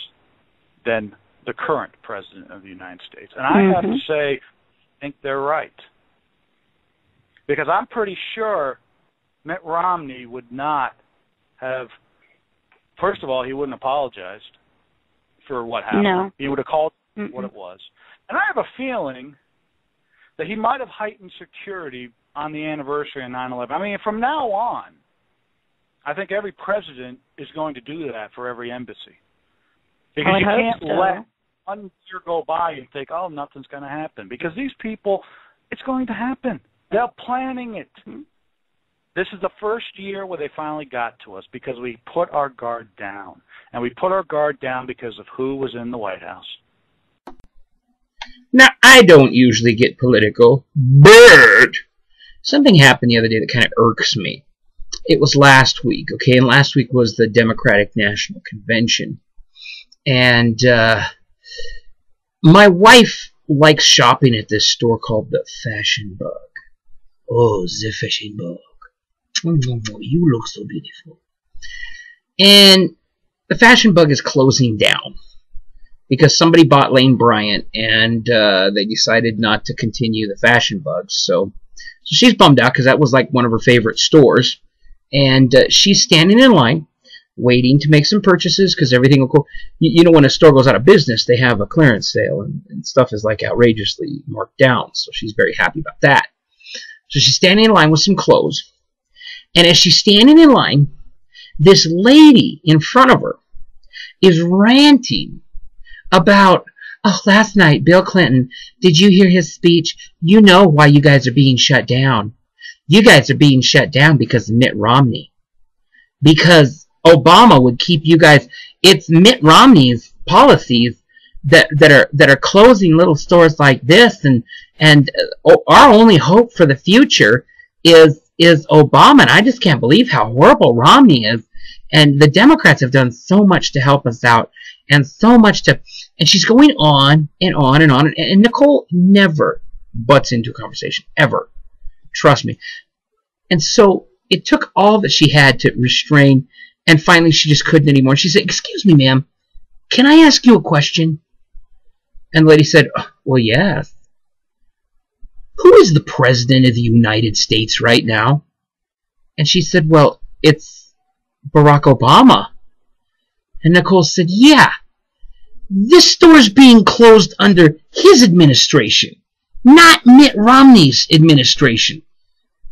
than the current president of the United States. And I have to say, I think they're right. Because I'm pretty sure Mitt Romney would not have, first of all, he wouldn't have apologized for what happened. No. He would have called what it was. And I have a feeling that he might have heightened security on the anniversary of 9/11. I mean, from now on, I think every president is going to do that for every embassy. Because you can't let 1 year go by and think, oh, nothing's going to happen. Because these people, it's going to happen. They're planning it. This is the first year where they finally got to us because we put our guard down. And we put our guard down because of who was in the White House. Now, I don't usually get political, but something happened the other day that kind of irks me. It was last week, okay? And last week was the Democratic National Convention. And my wife likes shopping at this store called the Fashion Bug. Oh, the Fashion Bug. You look so beautiful. And the Fashion Bug is closing down because somebody bought Lane Bryant and they decided not to continue the Fashion Bug. So she's bummed out because that was like one of her favorite stores. And she's standing in line waiting to make some purchases because everything will go. You know, when a store goes out of business, they have a clearance sale and stuff is like outrageously marked down. So she's very happy about that. So she's standing in line with some clothes. And as she's standing in line, this lady in front of her is ranting about, oh, last night, Bill Clinton, did you hear his speech? You know why you guys are being shut down. You guys are being shut down because of Mitt Romney. Because Obama would keep you guys. It's Mitt Romney's policies that are closing little stores like this, and our only hope for the future is Obama. And I just can't believe how horrible Romney is. And the Democrats have done so much to help us out, and so much to. And she's going on and on and on. And Nicole never butts into a conversation ever. Trust me. And so it took all that she had to restrain, and finally she just couldn't anymore. She said, "Excuse me, ma'am, can I ask you a question?" And the lady said, "Well, yes. Who is the president of the United States right now?" And she said, "Well, it's Barack Obama." And Nicole said, "Yeah, this store's being closed under his administration, not Mitt Romney's administration.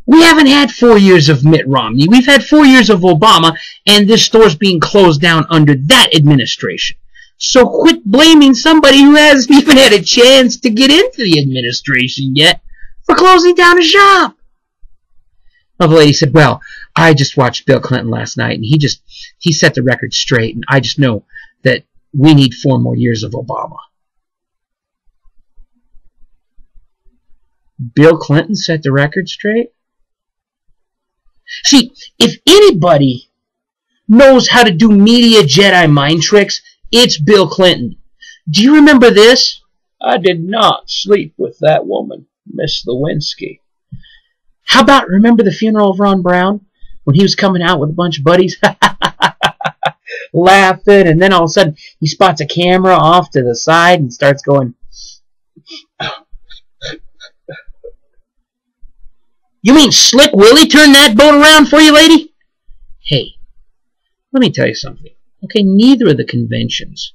We haven't had 4 years of Mitt Romney. We've had 4 years of Obama, and this store's being closed down under that administration. So quit blaming somebody who hasn't even had a chance to get into the administration yet for closing down a shop." Well, the lady said, "Well, I just watched Bill Clinton last night, and he set the record straight, and I just know that we need 4 more years of Obama." Bill Clinton set the record straight? See, if anybody knows how to do media Jedi mind tricks, it's Bill Clinton. Do you remember this? "I did not sleep with that woman, Miss Lewinsky." How about, remember the funeral of Ron Brown? When he was coming out with a bunch of buddies? Laughing, and then all of a sudden he spots a camera off to the side and starts going, "You mean Slick Willie turned that boat around for you, lady?" Hey, let me tell you something. Okay, neither of the conventions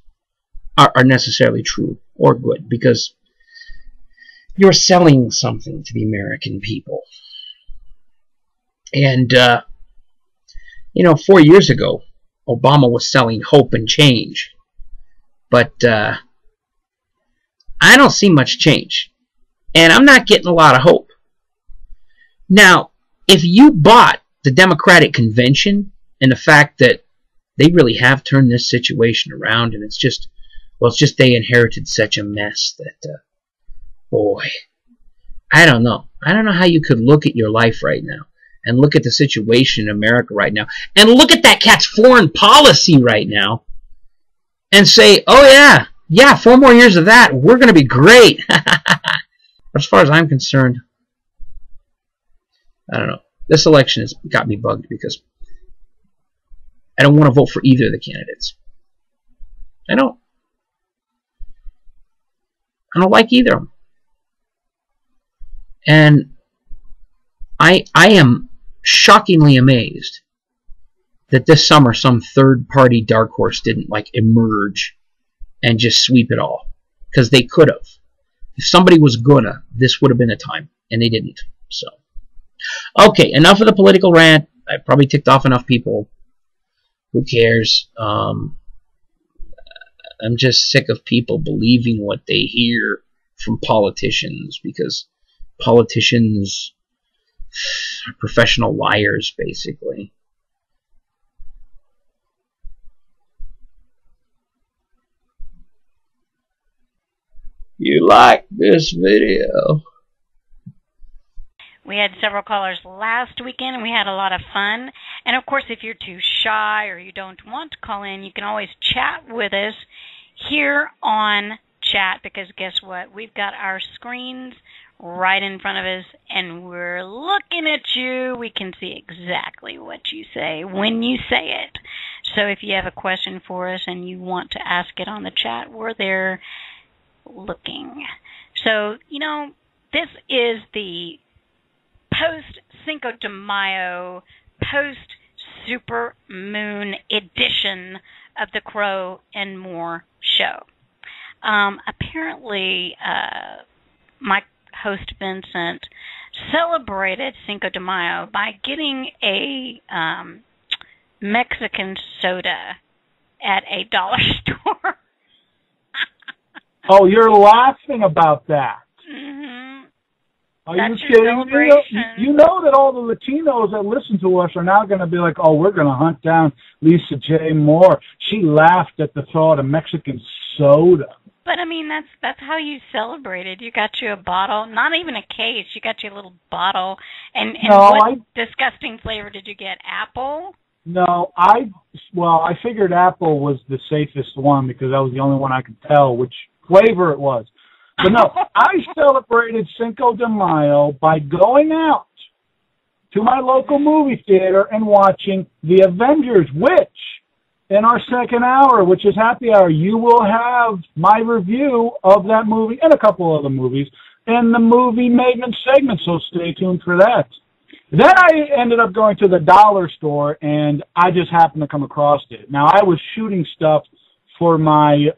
are necessarily true or good, because you're selling something to the American people. And, 4 years ago, Obama was selling hope and change. But I don't see much change. And I'm not getting a lot of hope. Now, if you bought the Democratic Convention and the fact that they really have turned this situation around, and it's just they inherited such a mess that, boy, I don't know. I don't know how you could look at your life right now and look at the situation in America right now and look at that cat's foreign policy right now and say, oh yeah, 4 more years of that, we're going to be great. As far as I'm concerned, I don't know. This election has got me bugged because I don't want to vote for either of the candidates. I don't like either of them. And I am shockingly amazed that this summer some third-party dark horse didn't emerge and just sweep it all. Because they could have. If somebody was gonna, this would have been a time. And they didn't. So, okay, enough of the political rant. I probably ticked off enough people. Who cares? I'm just sick of people believing what they hear from politicians, because politicians are professional liars, basically. You like this video? We had several callers last weekend, and we had a lot of fun. And, of course, if you're too shy or you don't want to call in, you can always chat with us here on chat, because guess what? We've got our screens right in front of us, and we're looking at you. We can see exactly what you say when you say it. So if you have a question for us and you want to ask it on the chat, we're there looking. So, this is the post-Cinco de Mayo, post-super moon edition of the Crow and More show. Apparently, my host Vincent celebrated Cinco de Mayo by getting a Mexican soda at a dollar store. Oh, you're laughing about that. Mm-hmm. Are That's you your kidding? celebration. You know that all the Latinos that listen to us are now going to be like, oh, we're going to hunt down Lisa J. Moore. She laughed at the thought of Mexican soda. But, I mean, that's how you celebrated. You got you a bottle, not even a case. You got you a little bottle. And what disgusting flavor did you get? Apple? No, I figured apple was the safest one because that was the only one I could tell which flavor it was. But no, I celebrated Cinco de Mayo by going out to my local movie theater and watching The Avengers, which, in our second hour, which is Happy Hour, you will have my review of that movie and a couple other movies in the movie maintenance segment, so stay tuned for that. Then I ended up going to the dollar store, and I just happened to come across it. Now, I was shooting stuff for my,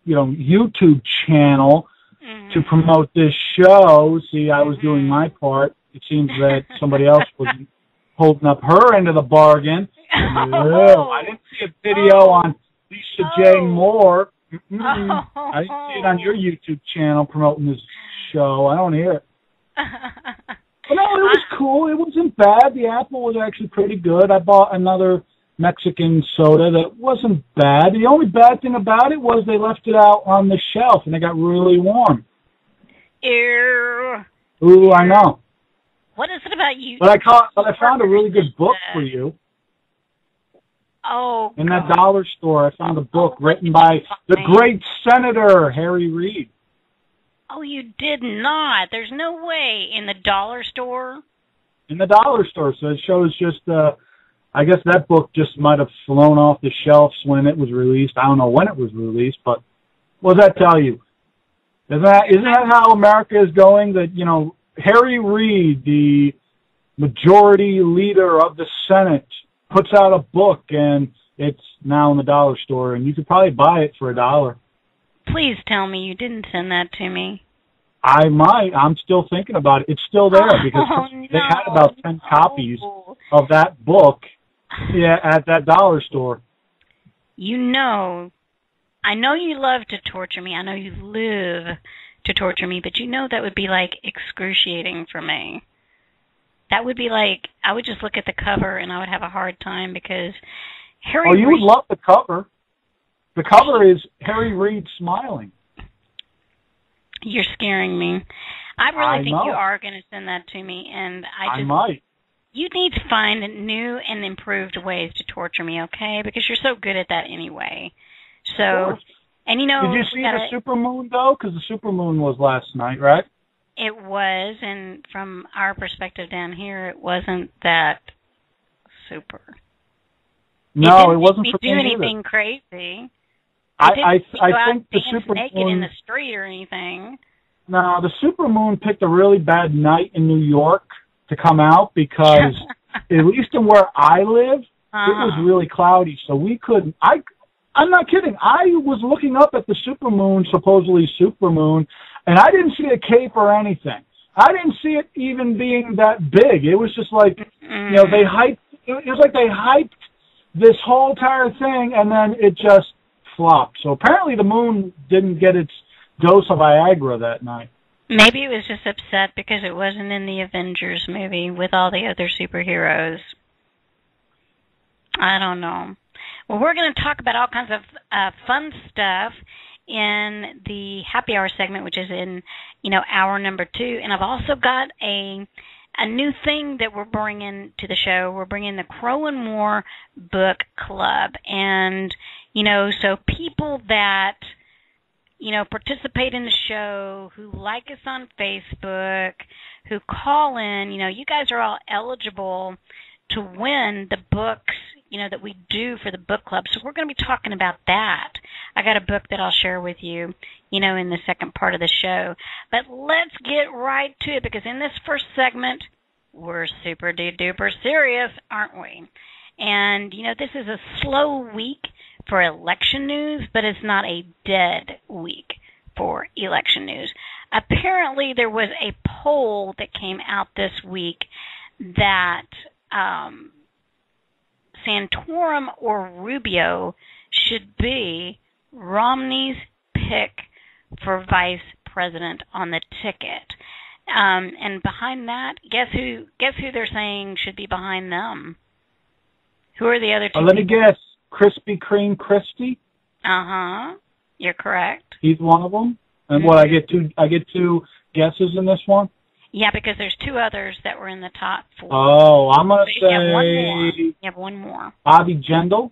YouTube channel to promote this show. See, I was doing my part. It seems that somebody else was holding up her end of the bargain. No, I didn't see a video on Lisa J. Moore. I didn't see it on your YouTube channel promoting this show. I don't hear it. But no, it was cool. It wasn't bad. The apple was actually pretty good. I bought another Mexican soda that wasn't bad. The only bad thing about it was they left it out on the shelf and it got really warm. Ew. Ooh, I know. What is it about you? But I found a really good book for you. Oh, in that dollar store, I found a book written by the great Senator Harry Reid. Oh, you did not. There's no way. In the dollar store? In the dollar store. So it shows just, I guess that book just might have flown off the shelves when it was released. I don't know when it was released, but what does that tell you? Isn't that how America is going? That, Harry Reid, the majority leader of the Senate, puts out a book and It's now in the dollar store, and you could probably buy it for $1. Please tell me you didn't send that to me. I might. I'm still thinking about it. It's still there because they had about 10 copies of that book at that dollar store. You know, I know you love to torture me. I know you live to torture me, but you know that would be like excruciating for me. That would be like, I would just look at the cover and I would have a hard time because Harry Reid... Oh, you would love the cover. The cover is Harry Reid smiling. You're scaring me. I really think you are going to send that to me, and I might. You need to find new and improved ways to torture me, okay? Because you're so good at that anyway. So, and you know, did you see the supermoon though? Because the supermoon was last night, right? It was, and from our perspective down here, it wasn't that super. No, it wasn't for me. It didn't do anything crazy. I think the supermoon naked in the street or anything. No, the supermoon picked a really bad night in New York to come out because, at least in where I live, it was really cloudy, so we couldn't. I'm not kidding. I was looking up at the supermoon, supposedly supermoon, and I didn't see a cape or anything. I didn't see it even being that big. It was just like, you know, they hyped. It was like they hyped this whole entire thing, and then it just flopped. So apparently the moon didn't get its dose of Viagra that night. Maybe it was just upset because it wasn't in the Avengers movie with all the other superheroes. I don't know. Well, we're going to talk about all kinds of fun stuff in the happy hour segment, which is in, hour number 2. And I've also got a new thing that we're bringing to the show. We're bringing the Crow and More Book Club. And, so people that, participate in the show, who like us on Facebook, who call in, you guys are all eligible to win the books, that we do for the book club. So we're going to be talking about that. I got a book that I'll share with you, in the second part of the show. But let's get right to it, because in this first segment, we're super duper serious, aren't we? And, this is a slow week for election news, but it's not a dead week for election news. Apparently, there was a poll that came out this week that Santorum or Rubio should be Romney's pick for vice president on the ticket. And behind that, guess who they're saying should be behind them? Who are the other two? Let me guess. Krispy Kreme Christie? Uh-huh. You're correct. He's one of them. And what, I get two guesses in this one? Yeah, because there's 2 others that were in the top 4. Oh, I'm going to say... You have one more. Bobby Jindal?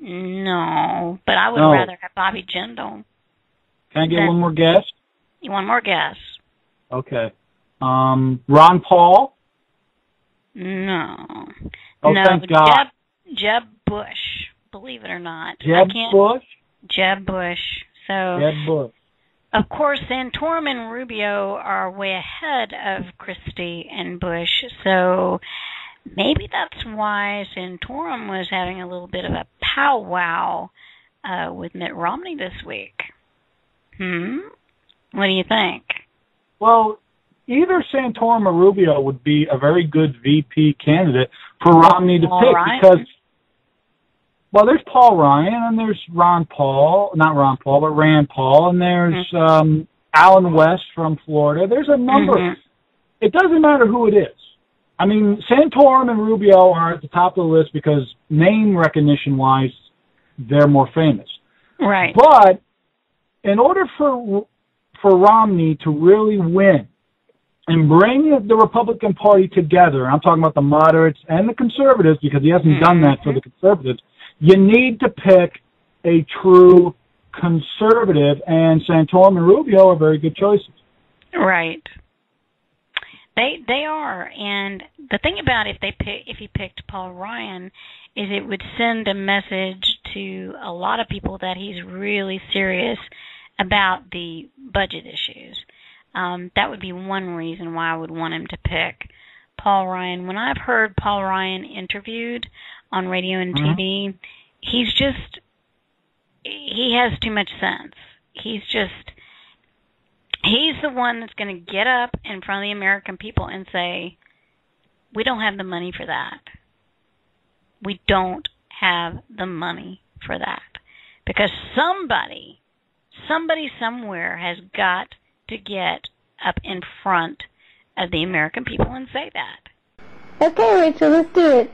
No, but I would rather have Bobby Jindal. Can I get one more guess? One more guess. Okay. Ron Paul? No. Oh, no, thank God. Jeb Bush, believe it or not. Jeb Bush? Jeb Bush. So, Jeb Bush. Of course, Santorum and Rubio are way ahead of Christie and Bush, so maybe that's why Santorum was having a little bit of a powwow with Mitt Romney this week. What do you think? Well, either Santorum or Rubio would be a very good VP candidate for Romney to pick because, well, there's Paul Ryan and there's Rand Paul, and there's Alan West from Florida. There's a number. It doesn't matter who it is. I mean, Santorum and Rubio are at the top of the list because name recognition-wise, they're more famous. Right. But in order for Romney to really win and bring the Republican Party together, and I'm talking about the moderates and the conservatives because he hasn't done that for the conservatives, you need to pick a true conservative, and Santorum and Rubio are very good choices. Right. They are, and the thing about if he picked Paul Ryan is it would send a message to a lot of people that he's really serious about the budget issues. That would be one reason why I would want him to pick Paul Ryan. When I've heard Paul Ryan interviewed on radio and TV, he has too much sense. He's the one that's going to get up in front of the American people and say, we don't have the money for that. We don't have the money for that. Because somebody somewhere has got to get up in front of the American people and say that. Okay, Rachel, let's do it.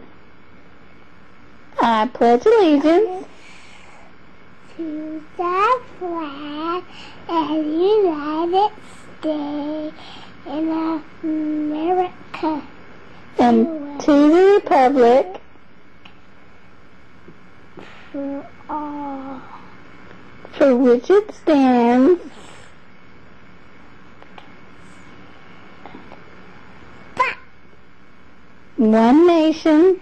I pledge allegiance to the flag of the United States of America and to the republic for which it stands, one nation,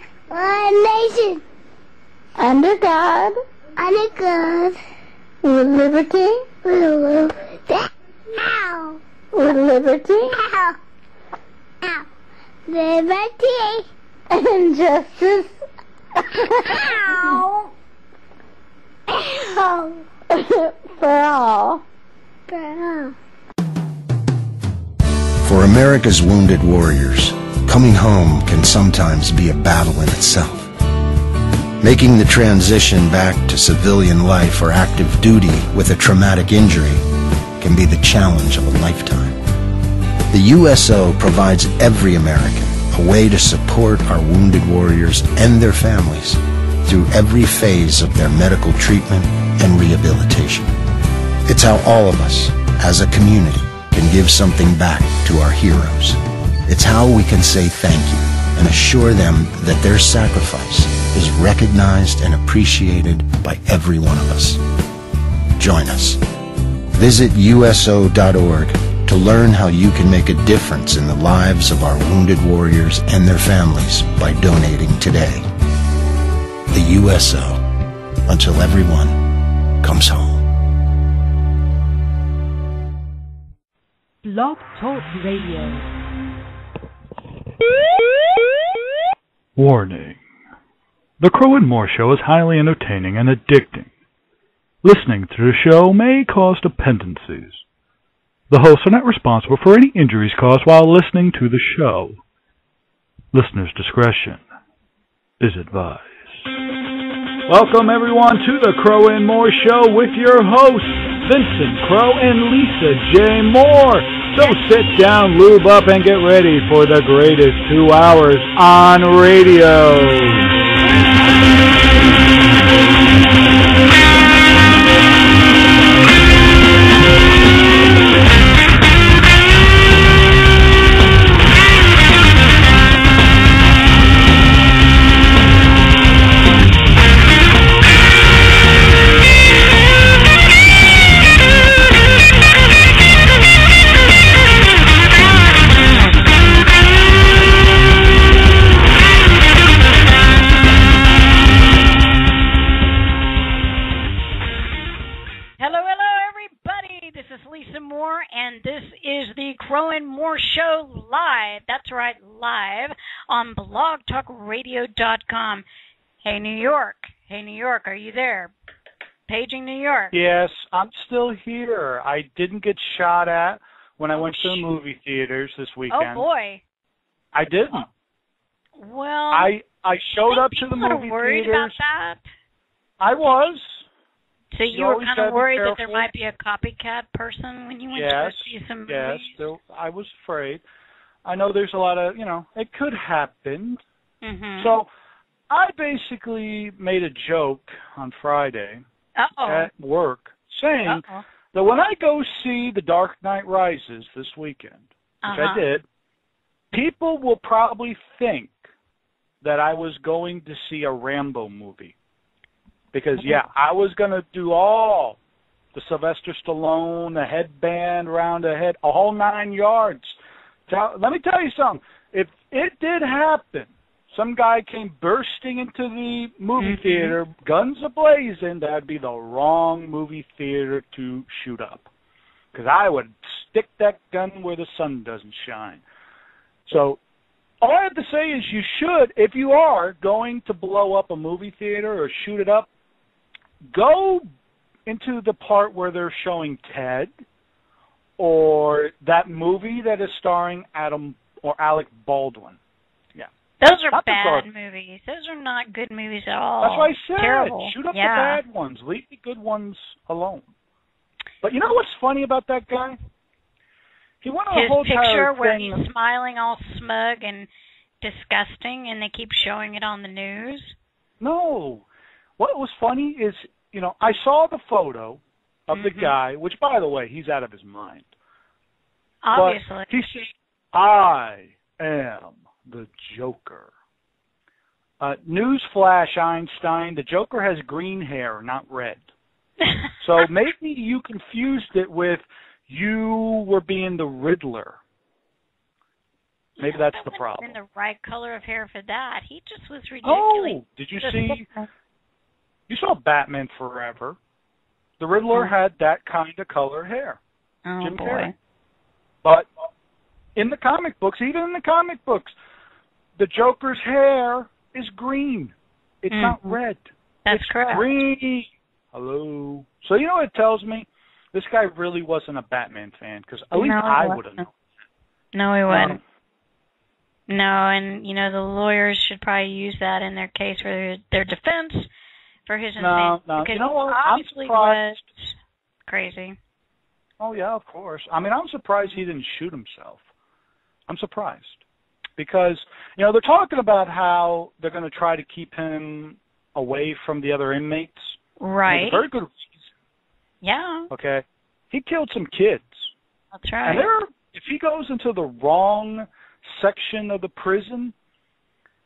under God, with liberty, liberty, and justice for all. For America's wounded warriors, coming home can sometimes be a battle in itself. Making the transition back to civilian life or active duty with a traumatic injury can be the challenge of a lifetime. The USO provides every American a way to support our wounded warriors and their families through every phase of their medical treatment and rehabilitation. It's how all of us, as a community, can give something back to our heroes. It's how we can say thank you and assure them that their sacrifice is recognized and appreciated by every one of us. Join us. Visit USO.org to learn how you can make a difference in the lives of our wounded warriors and their families by donating today. The USO, until everyone comes home. Blog Talk Radio. Warning. The Crow and More Show is highly entertaining and addicting. Listening to the show may cause dependencies. The hosts are not responsible for any injuries caused while listening to the show. Listener's discretion is advised. Welcome everyone to the Crow and More Show with your hosts, Vincent Crow and Lisa J. Moore. So sit down, lube up, and get ready for the greatest 2 hours on radio. On blogtalkradio.com. Hey, New York. Hey, New York, are you there? Paging New York. Yes, I'm still here. I didn't get shot at when I went to the movie theaters this weekend. Oh, boy. I didn't. Well, I showed up to the movie worried theaters. About that? I was. So you were kind of worried that there might be a copycat person when you went to see some movies? Yes, I was afraid. I know there's a lot of, it could happen. Mm-hmm. So I basically made a joke on Friday at work saying that when I go see The Dark Knight Rises this weekend, which I did, people will probably think that I was going to see a Rambo movie. Because, I was going to do all the Sylvester Stallone, the headband around the head, all 9 yards. Let me tell you something. If it did happen, some guy came bursting into the movie theater, guns a-blazing, that'd be the wrong movie theater to shoot up. Because I would stick that gun where the sun doesn't shine. So all I have to say is you should, if you are going to blow up a movie theater or shoot it up, go into the part where they're showing Ted or that movie that is starring Adam or Alec Baldwin. Yeah. Those are Not bad movies. Those are not good movies at all. That's what I said. Terrible. Shoot up yeah. the bad ones. Leave the good ones alone. But you know what's funny about that guy? He went on His a whole picture where thing. he's smiling all smug and disgusting, and they keep showing it on the news. No. What was funny is, you know, I saw the photo of the guy, which, by the way, he's out of his mind. Obviously. But he said, I am the Joker. Newsflash, Einstein, the Joker has green hair, not red. So maybe you confused it with you were being the Riddler. Maybe that's the problem. In the right color of hair for that. He just was ridiculous. Oh, did you see? You saw Batman Forever. The Riddler had that kind of color hair. Oh, Jim boy. Carrey. But in the comic books, even in the comic books, the Joker's hair is green. It's not red. That's correct. Green. Hello. So you know what it tells me? This guy really wasn't a Batman fan, because at least I would have known. No, he wouldn't. No, and, you know, the lawyers should probably use that in their case for their defense for his insanity. No. Because You know what? obviously I'm surprised. was crazy. Oh, yeah, of course. I mean, I'm surprised he didn't shoot himself. I'm surprised. Because, you know, they're talking about how they're going to try to keep him away from the other inmates. Right. Very good reason. Yeah. Okay. He killed some kids. That's right. And if he goes into the wrong section of the prison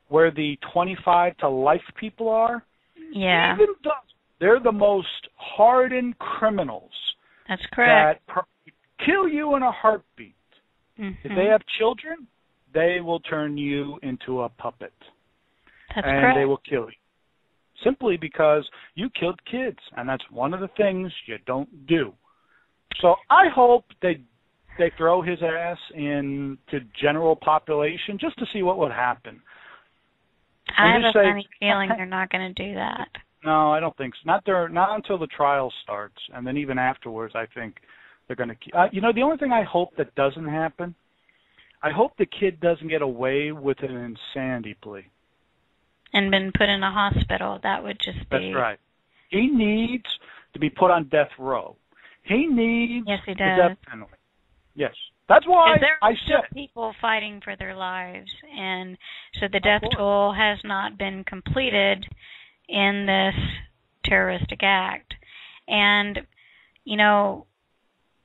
where the 25 to life people are, yeah, even though they're the most hardened criminals. That's correct. That kill you in a heartbeat. If they have children, they will turn you into a puppet. That's and correct. They will kill you. Simply because you killed kids, and that's one of the things you don't do. So I hope they throw his ass into general population just to see what would happen. I have a funny feeling they're not going to do that. No, I don't think so. Not until the trial starts, and then even afterwards, I think they're going to. You know, the only thing I hope that doesn't happen, I hope the kid doesn't get away with an insanity plea. And been put in a hospital. That would just be... That's right. He needs to be put on death row. He needs yes, he the does. death penalty. Yes. That's why there I are still said... people fighting for their lives, and so the death toll has not been completed in this terroristic act. And, you know,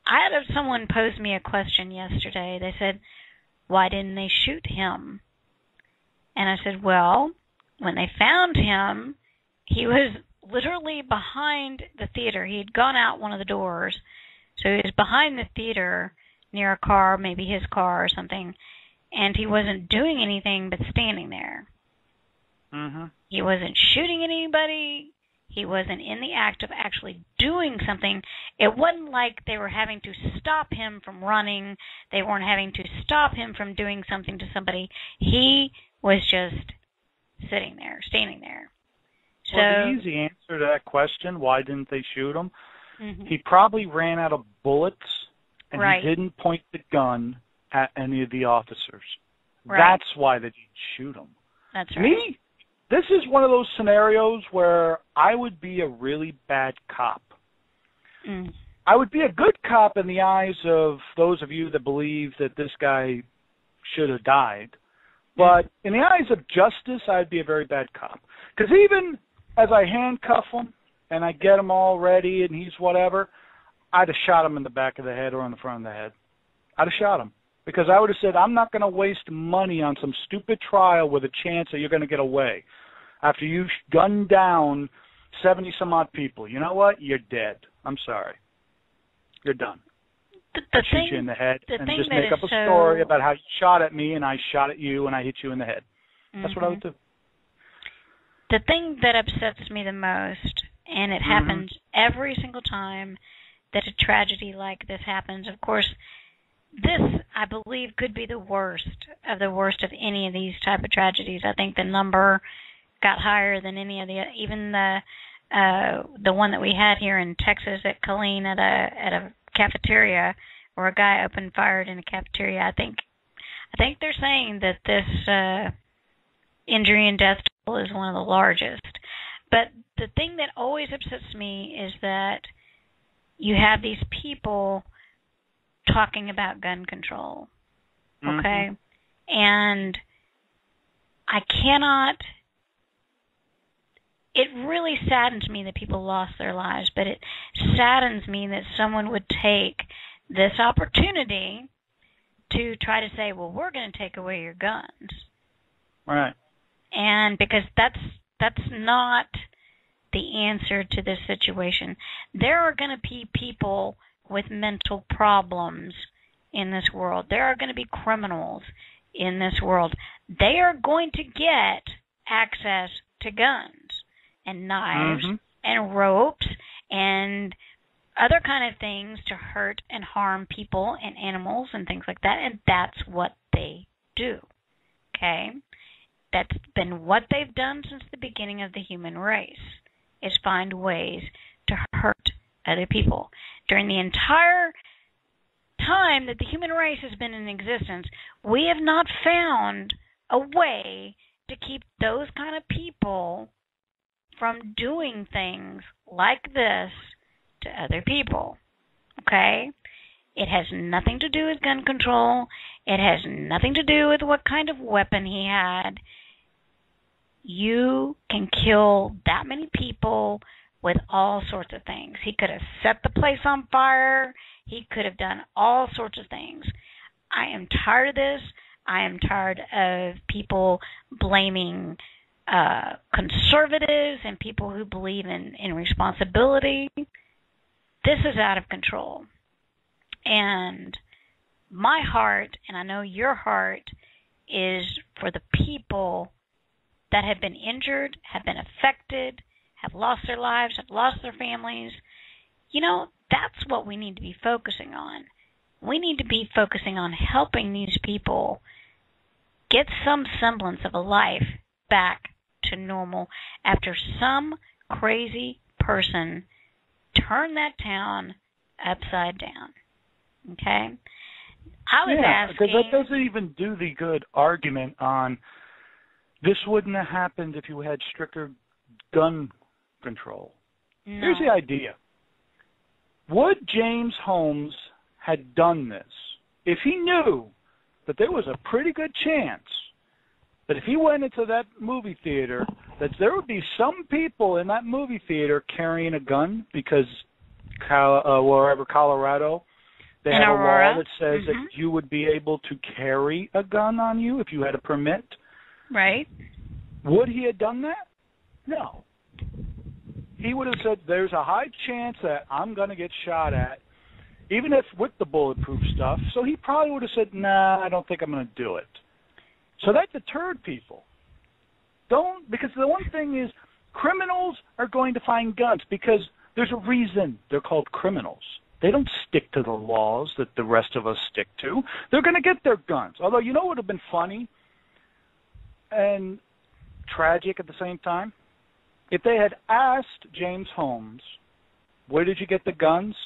I had someone pose me a question yesterday. They said, why didn't they shoot him? And I said, well, when they found him, he was literally behind the theater. He had gone out one of the doors, so he was behind the theater near a car, maybe his car or something, and he wasn't doing anything but standing there. He wasn't shooting at anybody. He wasn't in the act of actually doing something. It wasn't like they were having to stop him from running. They weren't having to stop him from doing something to somebody. He was just sitting there, standing there. So, well, the easy answer to that question, why didn't they shoot him? He probably ran out of bullets, and he didn't point the gun at any of the officers. That's why they didn't shoot him. That's right. Me? This is one of those scenarios where I would be a really bad cop. I would be a good cop in the eyes of those of you that believe that this guy should have died. But in the eyes of justice, I'd be a very bad cop. Because even as I handcuff him and I get him all ready and he's whatever, I'd have shot him in the back of the head or in the front of the head. I'd have shot him. Because I would have said, I'm not going to waste money on some stupid trial with a chance that you're going to get away. After you gunned down 70-some-odd people, you know what? You're dead. I'm sorry. You're done. I'll shoot you in the head and just make up a story about how you shot at me and I shot at you and I hit you in the head. That's what I would do. The thing that upsets me the most, and it happens every single time that a tragedy like this happens, of course, this, I believe, could be the worst of any of these type of tragedies. I think the number got higher than any of even the one that we had here in Texas at Killeen at a cafeteria, where a guy opened fired in a cafeteria. I think they're saying that this injury and death toll is one of the largest. But the thing that always upsets me is that you have these people talking about gun control, okay? Mm-hmm. And I cannot... It really saddens me that people lost their lives, but it saddens me that someone would take this opportunity to try to say, well, we're going to take away your guns. Right. And because that's not the answer to this situation. There are going to be people with mental problems in this world. There are going to be criminals in this world. They are going to get access to guns and knives and ropes and other kind of things to hurt and harm people and animals and things like that, and that's what they do, okay? That's been what they've done since the beginning of the human race, is find ways to hurt other people. During the entire time that the human race has been in existence, we have not found a way to keep those kind of people from doing things like this to other people, okay? It has nothing to do with gun control. It has nothing to do with what kind of weapon he had. You can kill that many people with all sorts of things. He could have set the place on fire. He could have done all sorts of things. I am tired of this. I am tired of people blaming conservatives and people who believe in responsibility. This is out of control. And my heart, and I know your heart, is for the people that have been injured, have been affected, have lost their lives, have lost their families. You know, that's what we need to be focusing on. We need to be focusing on helping these people get some semblance of a life back to normal after some crazy person turned that town upside down. Okay? I was asking... because that doesn't even do the good argument on this wouldn't have happened if you had stricter gun control. No. Here's the idea. Would James Holmes had done this if he knew that there was a pretty good chance that if he went into that movie theater, that there would be some people in that movie theater carrying a gun because wherever, Colorado, they have a law that says that you would be able to carry a gun on you if you had a permit? Right. Would he have done that? No. He would have said, there's a high chance that I'm going to get shot at, even if with the bulletproof stuff. So he probably would have said, nah, I don't think I'm going to do it. So that deterred people. Because the one thing is, criminals are going to find guns because there's a reason they're called criminals. They don't stick to the laws that the rest of us stick to. They're going to get their guns. Although, you know what would have been funny and tragic at the same time? If they had asked James Holmes, where did you get the guns?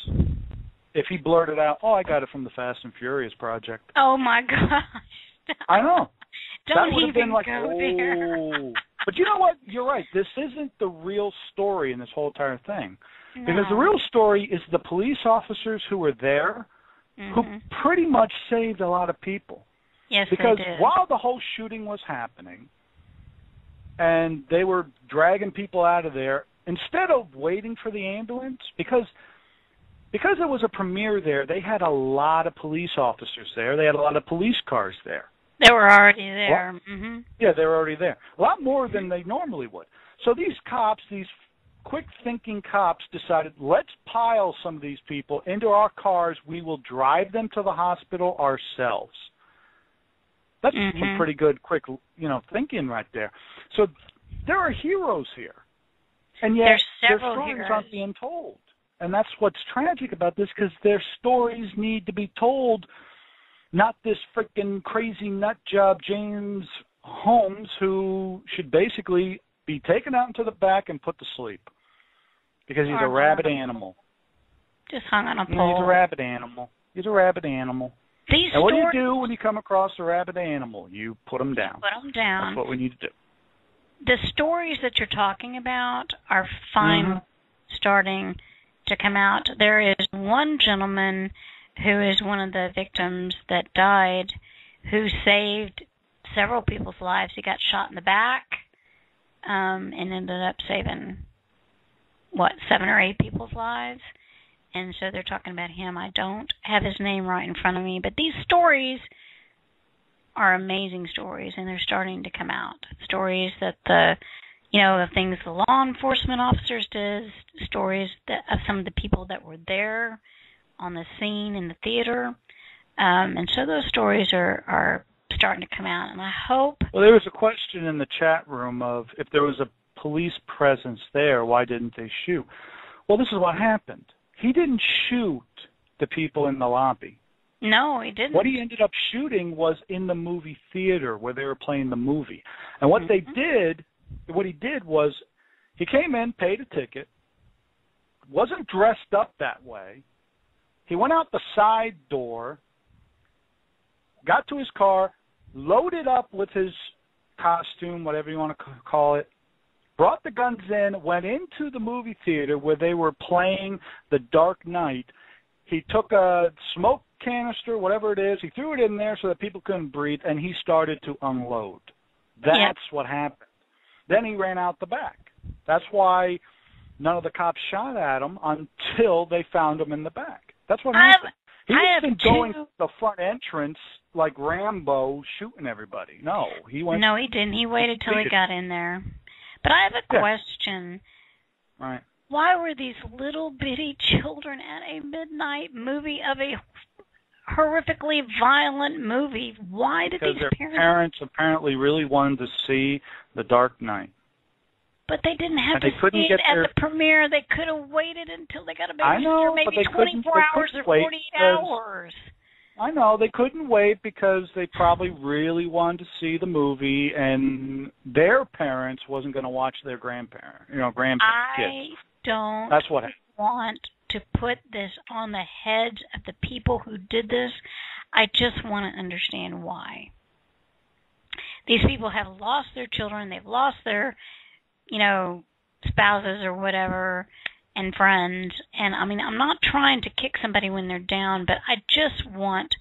If he blurted out, oh, I got it from the Fast and Furious project. Oh, my gosh. I know. Don't that would have been like, go there. But you know what? You're right. This isn't the real story in this whole entire thing. No. Because the real story is the police officers who were there who pretty much saved a lot of people. Yes, because they did. While the whole shooting was happening and they were dragging people out of there, instead of waiting for the ambulance, because it was a premiere there, they had a lot of police officers there. They had a lot of police cars there. They were already there. Well, yeah, they were already there. A lot more than they normally would. So these cops, these quick-thinking cops decided, let's pile some of these people into our cars. We will drive them to the hospital ourselves. That's some pretty good, quick, thinking right there. So there are heroes here. And yet their stories aren't being told. And that's what's tragic about this, because their stories need to be told not this freaking crazy nut job James Holmes, who should basically be taken out into the back and put to sleep because he's a rabid animal. Just hung on a pole. He's a rabid animal. He's a rabid animal. And what do you do when you come across a rabid animal? You put him down. Put him down. That's what we need to do. The stories that you're talking about are finally starting to come out. There is one gentleman who is one of the victims that died who saved several people's lives. He got shot in the back and ended up saving, 7 or 8 people's lives. And so they're talking about him. I don't have his name right in front of me, but these stories are amazing stories, and they're starting to come out. Stories that the things the law enforcement officers did, stories of some of the people that were there on the scene in the theater. And so those stories are starting to come out, and I hope... Well, there was a question in the chat room of if there was a police presence there, why didn't they shoot? Well, this is what happened. He didn't shoot the people in the lobby. No, he didn't. What he ended up shooting was in the movie theater where they were playing the movie. And what he did was he came in, paid a ticket, wasn't dressed up that way. He went out the side door, got to his car, loaded up with his costume, whatever you want to call it, brought the guns in, went into the movie theater where they were playing The Dark Knight. He took a smoke canister, whatever it is, he threw it in there so that people couldn't breathe, and he started to unload. That's what happened. Then he ran out the back. That's why none of the cops shot at him until they found him in the back. That's what happened. He wasn't going to the front entrance like Rambo shooting everybody. No, he went. No, he didn't. He waited till he got in there. But I have a question. Right. Why were these little bitty children at a midnight movie of a horrifically violent movie? Why did because these their parents apparently really wanted to see The Dark Knight. But they didn't have to see it at the premiere. They could have waited until they got a babysitter, maybe 24 hours or 48 hours. I know, they couldn't wait because they probably really wanted to see the movie, and their parents wasn't going to watch their grandparents, kids. I don't want to put this on the heads of the people who did this. I just want to understand why. These people have lost their children. They've lost their, spouses or whatever and friends. And, I'm not trying to kick somebody when they're down, but I just want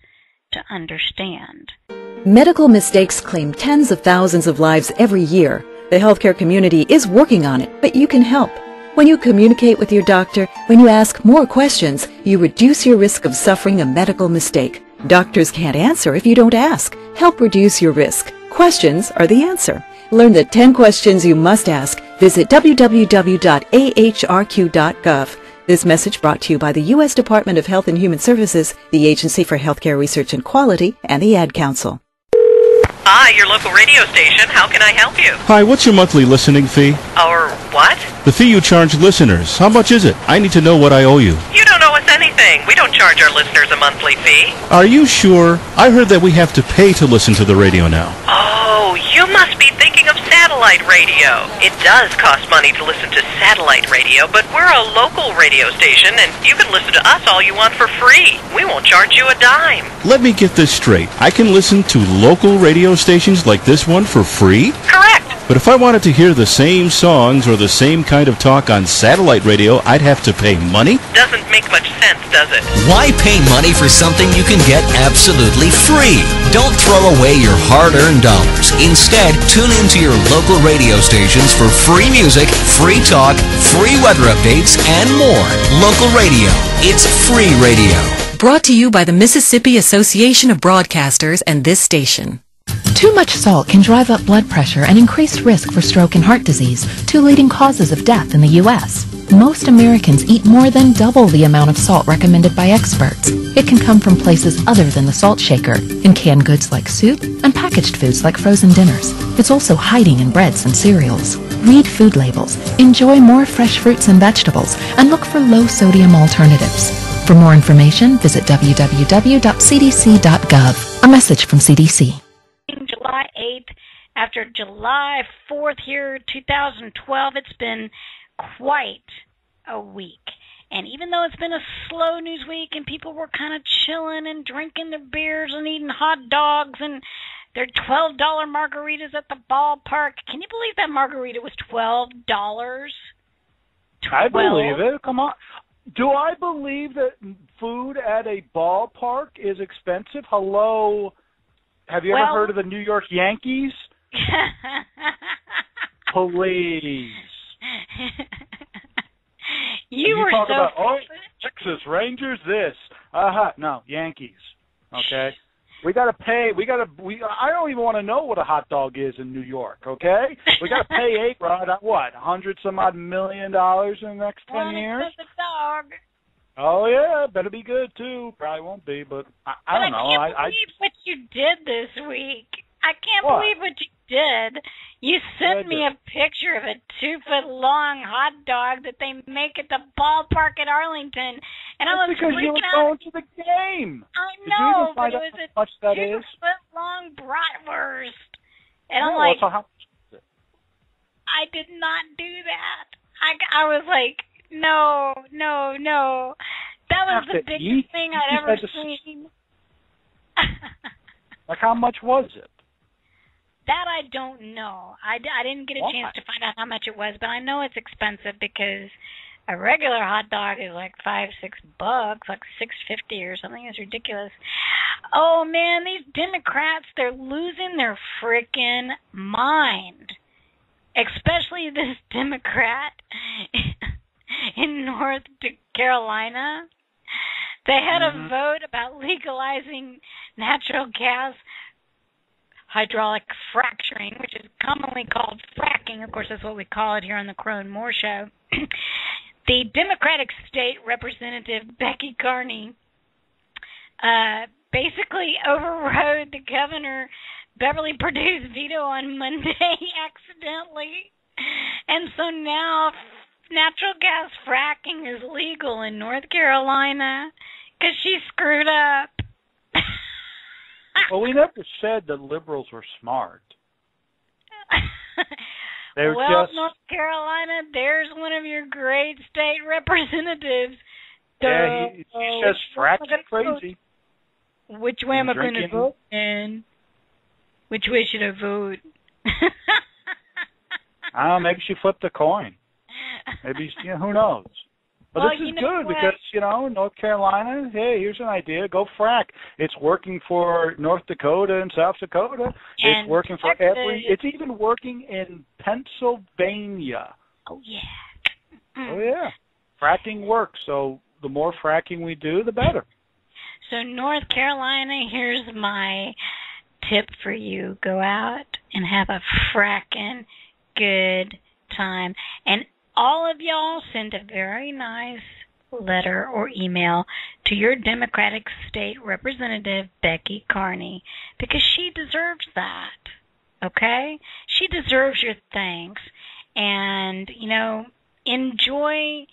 to understand. Medical mistakes claim tens of thousands of lives every year. The healthcare community is working on it, but you can help. When you communicate with your doctor, when you ask more questions, you reduce your risk of suffering a medical mistake. Doctors can't answer if you don't ask. Help reduce your risk. Questions are the answer. Learn the 10 questions you must ask. Visit www.ahrq.gov. This message brought to you by the U.S. Department of Health and Human Services, the Agency for Healthcare Research and Quality, and the Ad Council. Hi, your local radio station. How can I help you? Hi, what's your monthly listening fee? Or what? The fee you charge listeners. How much is it? I need to know what I owe you. You don't owe us anything. We don't charge our listeners a monthly fee. Are you sure? I heard that we have to pay to listen to the radio now. Oh, you must be thinking of satellite radio. It does cost money to listen to satellite radio, but we're a local radio station, and you can listen to us all you want for free. We won't charge you a dime. Let me get this straight. I can listen to local radio stations like this one for free? Correct. But if I wanted to hear the same songs or the same kind of talk on satellite radio, I'd have to pay money? Doesn't make much sense, does it? Why pay money for something you can get absolutely free? Don't throw away your hard-earned dollars. Instead, tune into your local radio stations for free music, free talk, free weather updates, and more. Local radio. It's free radio. Brought to you by the Mississippi Association of Broadcasters and this station. Too much salt can drive up blood pressure and increased risk for stroke and heart disease, 2 leading causes of death in the U.S. Most Americans eat more than double the amount of salt recommended by experts. It can come from places other than the salt shaker, in canned goods like soup and packaged foods like frozen dinners. It's also hiding in breads and cereals. Read food labels, enjoy more fresh fruits and vegetables, and look for low-sodium alternatives. For more information, visit www.cdc.gov. A message from CDC. July 8th, after July 4th here, 2012, it's been quite a week. And even though it's been a slow news week and people were kind of chilling and drinking their beers and eating hot dogs and their $12 margaritas at the ballpark, can you believe that margarita was $12? I believe it. Come on. Do I believe that food at a ballpark is expensive? Hello. Have you ever heard of the New York Yankees? Please. You were talk so about, Texas Rangers this. No, Yankees. Okay? We got to pay. I don't even want to know what a hot dog is in New York, okay? We got to pay what, $100-some-odd million in the next 10 years? It's a dog. Oh, yeah, better be good, too. Probably won't be, but I don't know. I can't believe what you did this week. I can't believe what you did. You sent me a picture of a 2-foot-long hot dog that they make at the ballpark at Arlington, and I was because you were going to the game. I know, but it was a 2-foot-long bratwurst. And I'm like, so how much is it? I did not do that. I was like, no. That was the biggest thing I'd ever seen. Like, how much was it? That I don't know. I didn't get a chance to find out how much it was, but I know it's expensive because a regular hot dog is like $5-6, like $6.50 or something. It's ridiculous. Oh man, these Democrats, they're losing their frickin' mind. Especially this Democrat in North Carolina. They had a vote about legalizing natural gas hydraulic fracturing, which is commonly called fracking. Of course, that's what we call it here on the Crow and Moore Show. The Democratic State Representative Becky Carney basically overrode the Governor Beverly Perdue's veto on Monday accidentally. And so now natural gas fracking is legal in North Carolina because she screwed up. Well, we never said that liberals were smart. North Carolina, there's one of your great state representatives. Yeah, he says fracking crazy. Which way am I going to vote? And which way should I vote? Maybe she flipped a coin. Maybe, who knows? But this is good because, North Carolina, hey, here's an idea. Go frack. It's working for North Dakota and South Dakota. It's working for it's even working in Pennsylvania. Oh, yeah. Oh, yeah. Fracking works. So the more fracking we do, the better. So North Carolina, here's my tip for you. Go out and have a fracking good time. And all of y'all send a very nice letter or email to your Democratic State Representative, Becky Carney, because she deserves that, okay? She deserves your thanks. And, enjoy,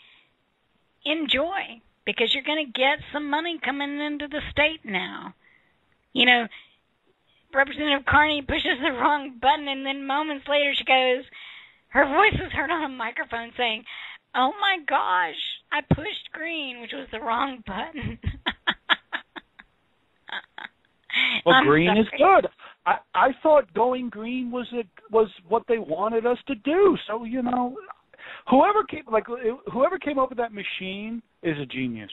because you're going to get some money coming into the state now. Representative Carney pushes the wrong button, and then moments later she goes, her voice is heard on a microphone saying, "Oh my gosh, I pushed green," which was the wrong button. Well, green is good. I thought going green was what they wanted us to do. So whoever came up with that machine is a genius.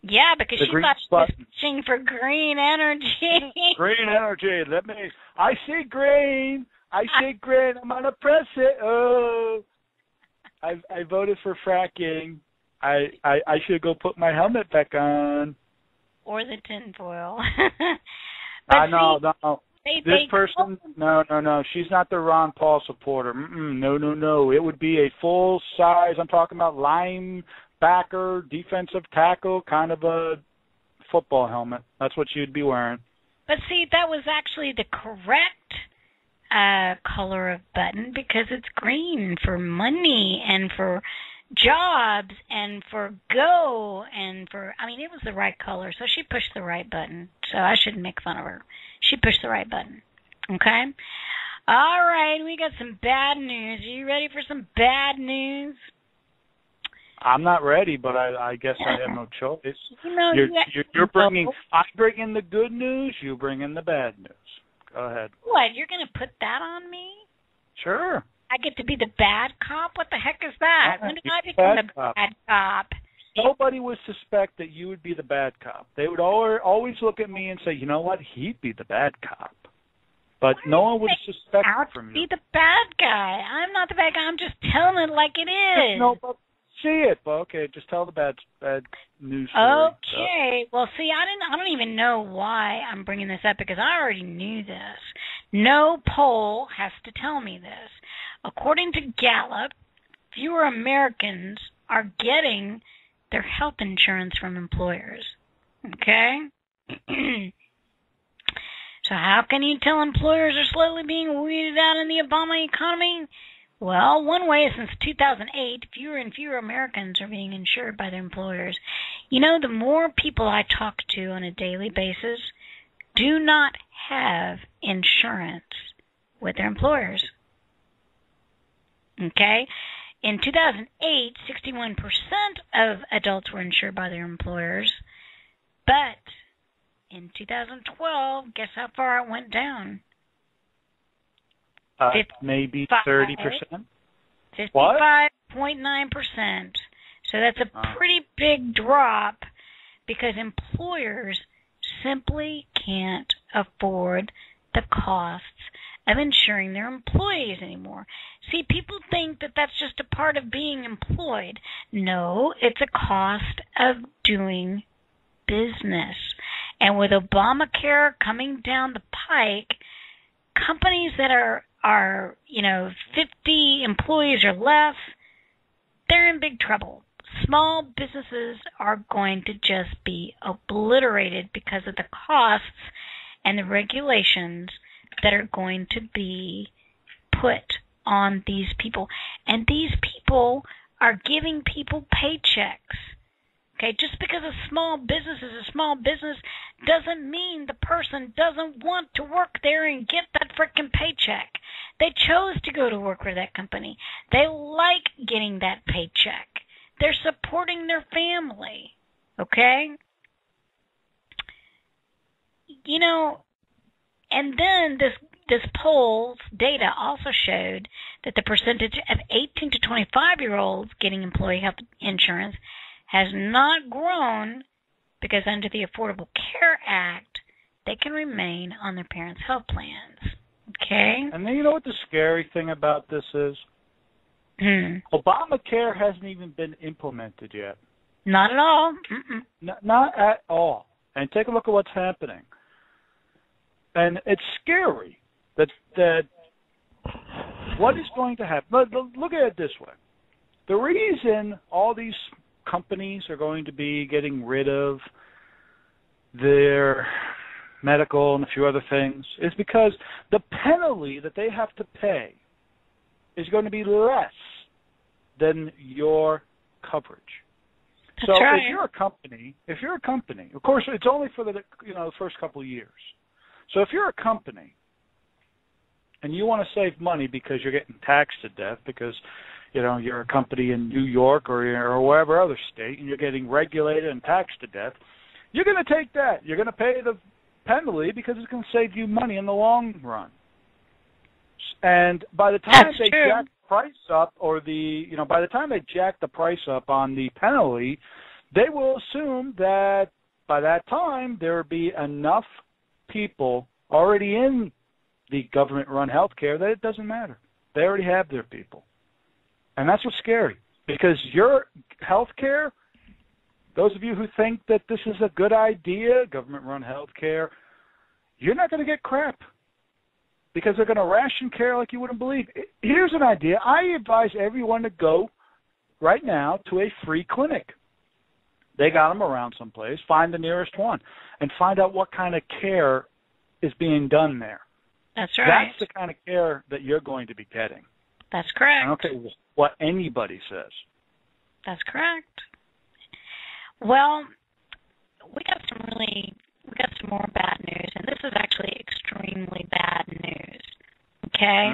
Yeah, because she thought she was pushing for green energy. Green energy. I see green. I see green. I'm gonna press it. Oh, I voted for fracking. I should go put my helmet back on. Or the tinfoil. No. This person, no. She's not the Ron Paul supporter. No. It would be a full size. I'm talking about linebacker, defensive tackle, kind of a football helmet. That's what she'd be wearing. But see, that was actually the correct color of button because it's green for money and for jobs and for go and for, I mean, it was the right color, so she pushed the right button. So I shouldn't make fun of her. She pushed the right button. Okay? All right, we got some bad news. Are you ready for some bad news? I'm not ready, but I guess I have no choice. You know, you're bringing, I bring in the good news, you bring in the bad news. Go ahead. What, you're going to put that on me? Sure. I get to be the bad cop? What the heck is that? When did I become the bad cop? Nobody would suspect that you would be the bad cop. They would always look at me and say, you know what, he'd be the bad cop. But no one would suspect it from you. Be the bad guy. I'm not the bad guy. I'm just telling it like it is. No, but see it. But okay, just tell the bad news story. Okay. Well, see, I don't even know why I'm bringing this up because I already knew this. No poll has to tell me this. According to Gallup, fewer Americans are getting their health insurance from employers. Okay? So how can you tell employers are slowly being weeded out in the Obama economy? Well, one way is since 2008, fewer and fewer Americans are being insured by their employers. You know, the more people I talk to on a daily basis do not have insurance with their employers. Okay? In 2008, 61% of adults were insured by their employers, but in 2012, guess how far it went down? Maybe 30%. 55.9%. So that's a pretty big drop because employers simply can't afford the costs of insuring their employees anymore. See, people think that that's just a part of being employed. No, it's a cost of doing business. And with Obamacare coming down the pike, companies that are 50 employees or less, they're in big trouble. Small businesses are going to just be obliterated because of the costs and the regulations that are going to be put on these people. And these people are giving people paychecks. Okay, just because a small business is a small business doesn't mean the person doesn't want to work there and get that frickin' paycheck. They chose to go to work for that company. They like getting that paycheck. They're supporting their family. Okay? You know, and then this poll's data also showed that the percentage of 18 to 25-year-olds getting employee health insurance has not grown because under the Affordable Care Act, they can remain on their parents' health plans. Okay? And then you know what the scary thing about this is? Obamacare hasn't even been implemented yet. Not at all. Not at all. And take a look at what's happening. And it's scary that what is going to happen. Look at it this way. The reason all these companies are going to be getting rid of their medical and a few other things is because the penalty that they have to pay is going to be less than your coverage. That's so right. if you're a company, of course it's only for the first couple of years. So if you're a company and you want to save money because you're getting taxed to death because you're a company in New York or wherever other state, and you're getting regulated and taxed to death, you're going to take that. You're going to pay the penalty because it's going to save you money in the long run. And by the time they jack the price up, by the time they jack the price up on the penalty, they will assume that by that time there will be enough people already in the government-run health care that it doesn't matter. They already have their people. And that's what's scary, because your health care, those of you who think that this is a good idea, government-run health care, you're not going to get crap because they're going to ration care like you wouldn't believe. Here's an idea. I advise everyone to go right now to a free clinic. They got them around someplace. Find the nearest one and find out what kind of care is being done there. That's right. That's the kind of care that you're going to be getting. That's correct. I don't care what anybody says. That's correct. Well, we got some more bad news, and this is actually extremely bad news. Okay?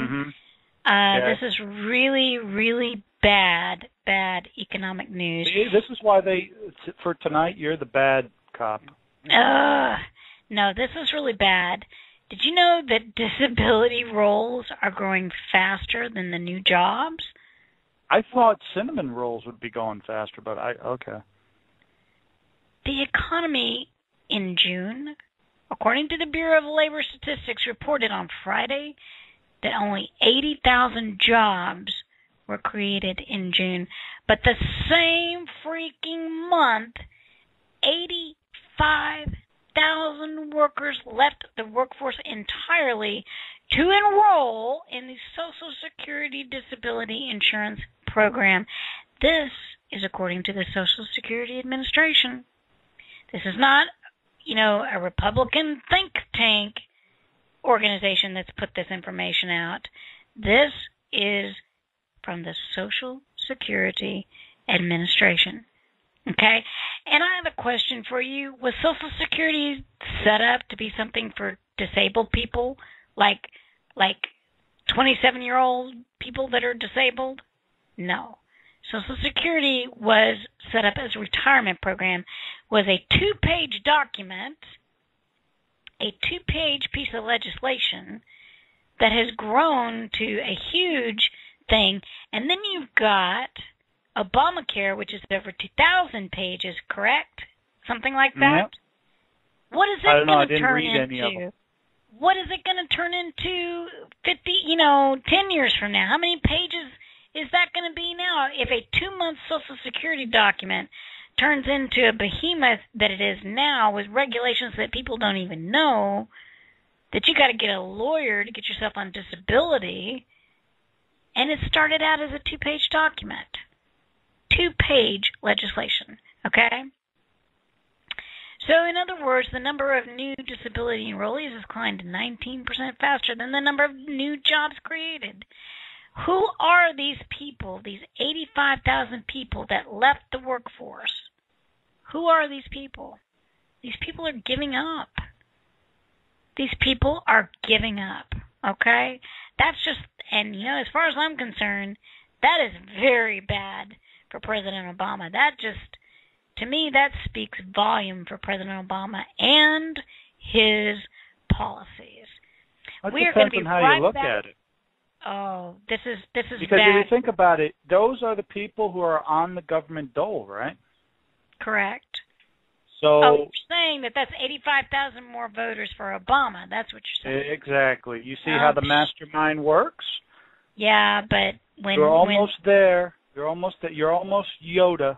This is really, really bad economic news. See, this is why for tonight, you're the bad cop. No, this is really bad. Did you know that disability roles are growing faster than the new jobs? I thought cinnamon rolls would be going faster, but okay. The economy in June, according to the Bureau of Labor Statistics, reported on Friday that only 80,000 jobs were created in June. But the same freaking month, 85,000 workers left the workforce entirely to enroll in the Social Security Disability Insurance Program. This is according to the Social Security Administration. This is not, a Republican think tank organization that's put this information out. This is from the Social Security Administration. Okay? And I have a question for you. Was Social Security set up to be something for disabled people, like 27-year-old people that are disabled? No. Social Security was set up as a retirement program, was a 2-page document, a 2-page piece of legislation that has grown to a huge thing. And then you've got Obamacare, which is over 2,000 pages, correct? Something like that? Yep. What is it going to turn into? What is it going to turn into 10 years from now? How many pages is that going to be now? If a 2-month Social Security document turns into a behemoth that it is now, with regulations that people don't even know, that you got to get a lawyer to get yourself on disability, and it started out as a 2-page document. 2-page legislation, okay? So, in other words, the number of new disability enrollees has climbed 19% faster than the number of new jobs created. Who are these people, these 85,000 people that left the workforce? Who are these people? These people are giving up. These people are giving up, okay? That's just, and as far as I'm concerned, that is very bad for President Obama. That just, to me, that speaks volume for President Obama and his policies. We are going to be on how right you look back. at it. Oh, this is Because bad. if you think about it, those are the people who are on the government dole, right? Correct. So you're saying that's 85,000 more voters for Obama. That's what you're saying. Exactly. You see how the mastermind works? Yeah, but when you're almost there. You're almost Yoda.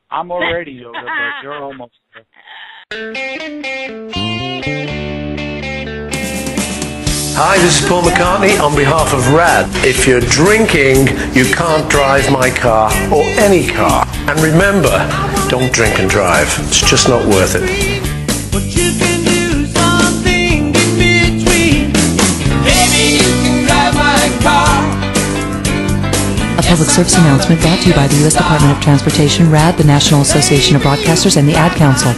I'm already Yoda, but you're almost there. Hi, this is Paul McCartney on behalf of RAD. If you're drinking, you can't drive my car or any car. And remember, don't drink and drive. It's just not worth it. But you can do something in between. Baby, you can drive my car. A public service announcement brought to you by the U.S. Department of Transportation, RAD, the National Association of Broadcasters, and the Ad Council.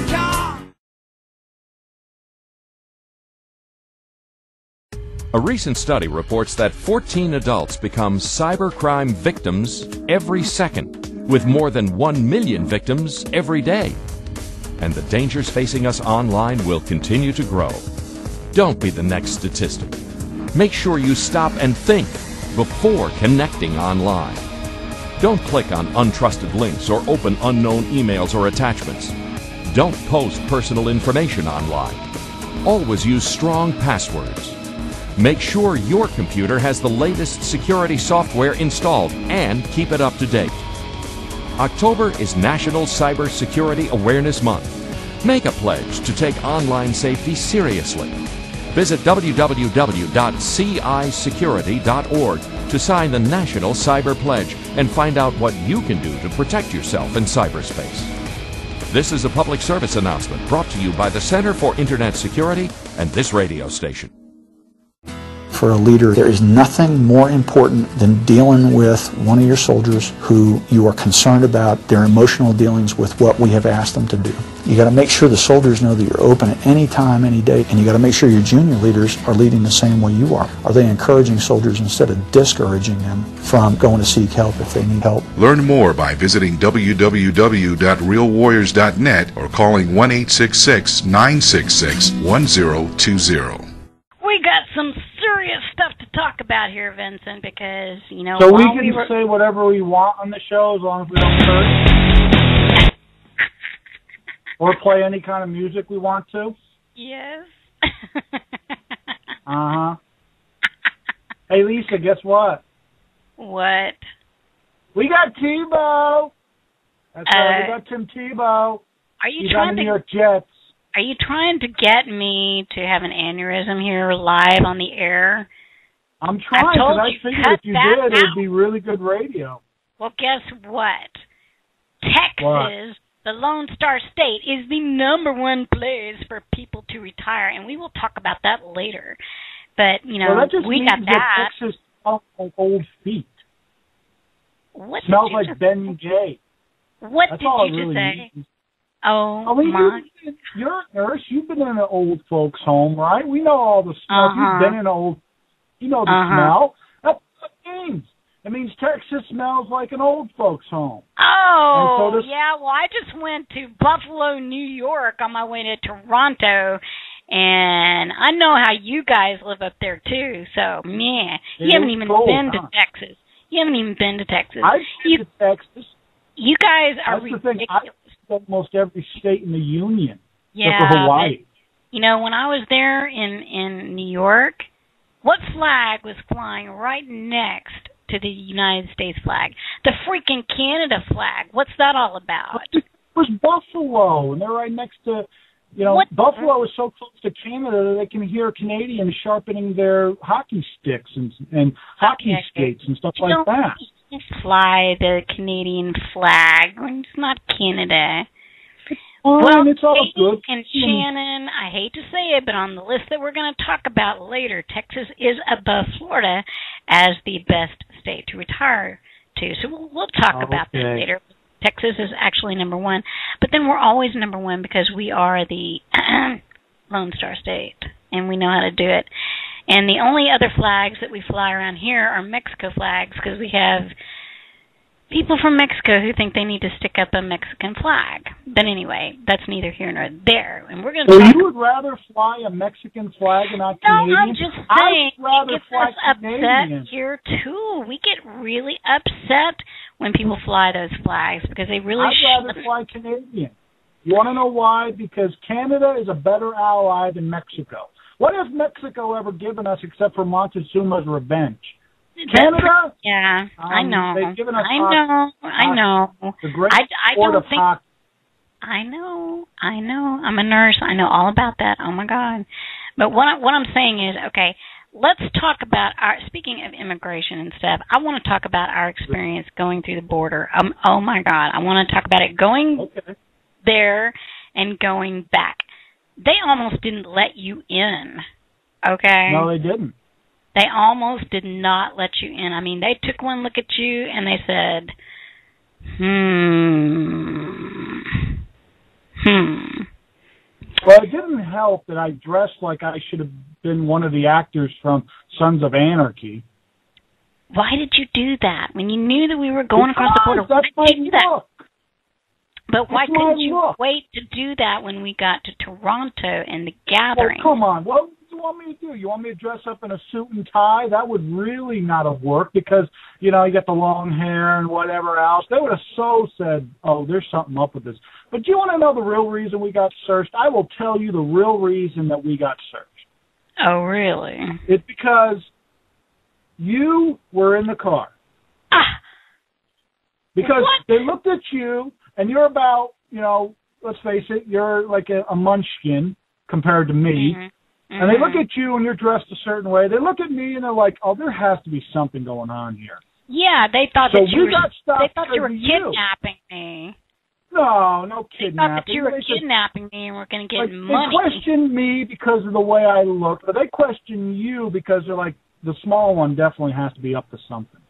A recent study reports that 14 adults become cybercrime victims every second, with more than 1 million victims every day. And the dangers facing us online will continue to grow. Don't be the next statistic. Make sure you stop and think before connecting online. Don't click on untrusted links or open unknown emails or attachments. Don't post personal information online. Always use strong passwords. Make sure your computer has the latest security software installed and keep it up to date. October is National Cybersecurity Awareness Month. Make a pledge to take online safety seriously. Visit www.cisecurity.org to sign the National Cyber Pledge and find out what you can do to protect yourself in cyberspace. This is a public service announcement brought to you by the Center for Internet Security and this radio station. for a leader, there is nothing more important than dealing with one of your soldiers who you are concerned about their emotional dealings with what we have asked them to do. You got to make sure the soldiers know that you're open at any time, any day, and you got to make sure your junior leaders are leading the same way you are. Are they encouraging soldiers instead of discouraging them from going to seek help if they need help? Learn more by visiting www.realwarriors.net or calling 1-866-966-1020. We got some serious stuff to talk about here, Vincent, because, you know, so we can say whatever we want on the show as long as we don't curse? Or play any kind of music we want to? Yes. Uh-huh. Hey, Lisa, guess what? What? We got Tebow. That's right, we got Tim Tebow. Are you He's trying on the to... New York Jets. Are you trying to get me to have an aneurysm here live on the air? I'm trying, because I figured if you did, it would be really good radio. Well, guess what? Texas, the Lone Star State, is the #1 place for people to retire, and we will talk about that later. But, you know, well, that just we means got that. Texas smells like old feet. What smells did you like just, Ben J. What That's did all you it just really say? means. Oh, I mean, my. you're a nurse. You've been in an old folks' home, right? We know all the smells. You've been in an old... You know the smell. That's what it means. It means Texas smells like an old folks' home. Oh, so yeah. Well, I just went to Buffalo, New York on my way to Toronto, and I know how you guys live up there, too. So, man, you haven't even been to Texas. You haven't even been to Texas. I've been to Texas. You guys are That's ridiculous. The thing. I've been to almost every state in the Union, yeah, except for Hawaii. But, you know, when I was there in New York, what flag was flying right next to the United States flag? The freaking Canada flag. What's that all about? It was Buffalo, and they're right next to, you know, Buffalo is so close to Canada that they can hear Canadians sharpening their hockey sticks and hockey skates and stuff like that. You don't fly the Canadian flag. It's not Canada. Well, it's all good. And Shannon, I hate to say it, but on the list that we're going to talk about later, Texas is above Florida as the best state to retire to. So we'll talk about that later. Texas is actually #1, but then we're always #1 because we are the Lone Star State, and we know how to do it. And the only other flags that we fly around here are Mexico flags because we have people from Mexico who think they need to stick up a Mexican flag. But anyway, that's neither here nor there. And we're going to So you would rather fly a Mexican flag and not Canadian? No, I'm just saying, I'd rather it gets fly us upset Canadian. here, too. We get really upset when people fly those flags because they really I'd rather fly Canadian. You want to know why? Because Canada is a better ally than Mexico. What has Mexico ever given us except for Montezuma's revenge? Canada? Yeah, I know. They've given us I know. the great I sport don't of think. hockey. I know. I'm a nurse. I know all about that. Oh my God! But what I'm saying is, okay, let's talk about our. Speaking of immigration and stuff, I want to talk about our experience going through the border. Oh my God! I want to talk about it going there and going back. They almost didn't let you in. Okay. No, they didn't. They almost did not let you in. I mean, they took one look at you and they said, Well, it didn't help that I dressed like I should have been one of the actors from Sons of Anarchy. Why did you do that? When you knew that we were going across the border, why that's did you do that? But why That's my couldn't you look. wait to do that when we got to Toronto and the gathering? Well, come on. What do you want me to do? You want me to dress up in a suit and tie? That would really not have worked because, you know, you got the long hair and whatever else. They would have so said, oh, there's something up with this. But do you want to know the real reason we got searched? I will tell you the real reason that we got searched. Oh, really? It's because you were in the car. Because they looked at you, and you're about, you know, let's face it, you're like a munchkin compared to me. And they look at you, and you're dressed a certain way. They look at me, and they're like, oh, there has to be something going on here. Yeah, they thought So that you we got stopped they thought you were because of you. kidnapping me. No They kidnapping. thought that you were They just- kidnapping me and we're going to get Like, money. they question me because of the way I look, but they question you because they're like, the small one definitely has to be up to something.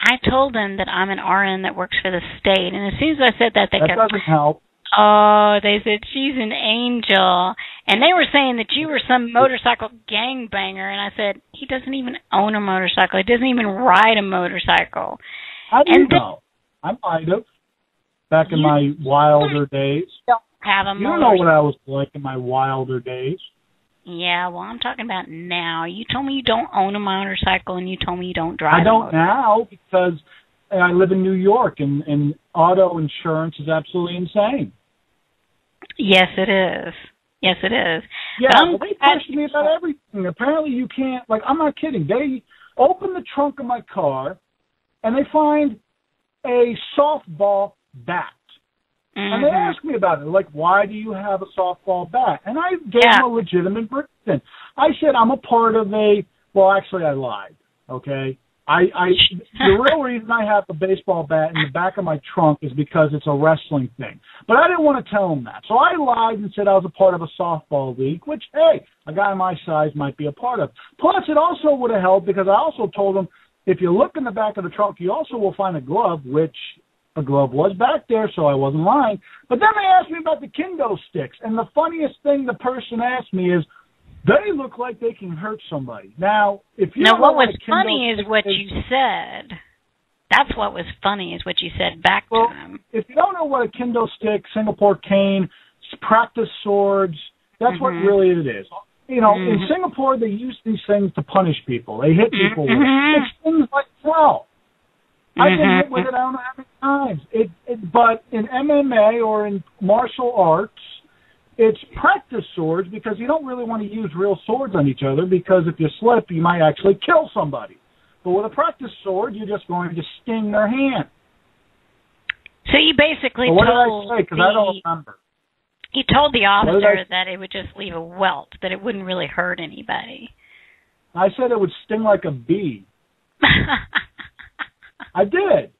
I told them that I'm an RN that works for the state, and as soon as I said that, they That kept... doesn't help. Oh, they said, she's an angel. And they were saying that you were some motorcycle gangbanger, and I said, he doesn't even own a motorcycle. He doesn't even ride a motorcycle. How do you know? I might have, back in my wilder days. Don't have a You don't know what I was like in my wilder days. Yeah, well, I'm talking about now. You told me you don't own a motorcycle, and you told me you don't drive I a don't motorcycle. now because I live in New York, and auto insurance is absolutely insane. Yes, it is. Yes, it is. Yeah, But well, they questioned me about everything. Apparently you can't, like, I'm not kidding. They open the trunk of my car, and they find a softball bat. And they asked me about it, like, why do you have a softball bat? And I gave them a legitimate reason. I said I'm a part of well, actually I lied, okay? The real reason I have a baseball bat in the back of my trunk is because it's a wrestling thing. But I didn't want to tell them that. So I lied and said I was a part of a softball league, which, hey, a guy my size might be a part of. Plus, it also would have helped because I also told them, if you look in the back of the trunk, you also will find a glove, which a glove was back there, so I wasn't lying. But then they asked me about the kendo sticks. And the funniest thing the person asked me is, they look like they can hurt somebody. Now, if you what was funny is what you said. That's what was funny is what you said back to them. If you don't know what a kendo stick, Singapore cane, practice swords, that's what really it is. You know, in Singapore, they use these things to punish people. They hit people with it. It's things like hell. I've been hit with it I don't know how many times. But in MMA or in martial arts, it's practice swords because you don't really want to use real swords on each other because if you slip, you might actually kill somebody. But with a practice sword, you're just going to sting their hand. So you basically what told did I say? Because I don't remember. You told the officer that it would just leave a welt, that it wouldn't really hurt anybody. I said it would sting like a bee. I did.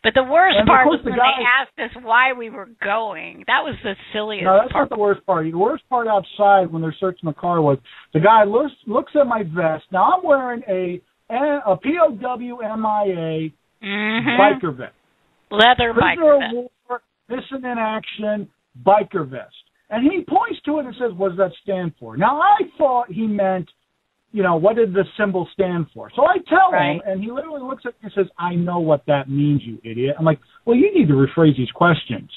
But the worst part was when they guy asked us why we were going. That was the silliest No, that's part. not the worst part. The worst part outside when they're searching the car was the guy looks at my vest. Now, I'm wearing a POW MIA biker vest. Leather biker vest. War, missing in action biker vest. And he points to it and says, what does that stand for? Now, I thought he meant, you know, what did the symbol stand for? So I tell him, and he literally looks at me and says, I know what that means, you idiot. I'm like, well, you need to rephrase these questions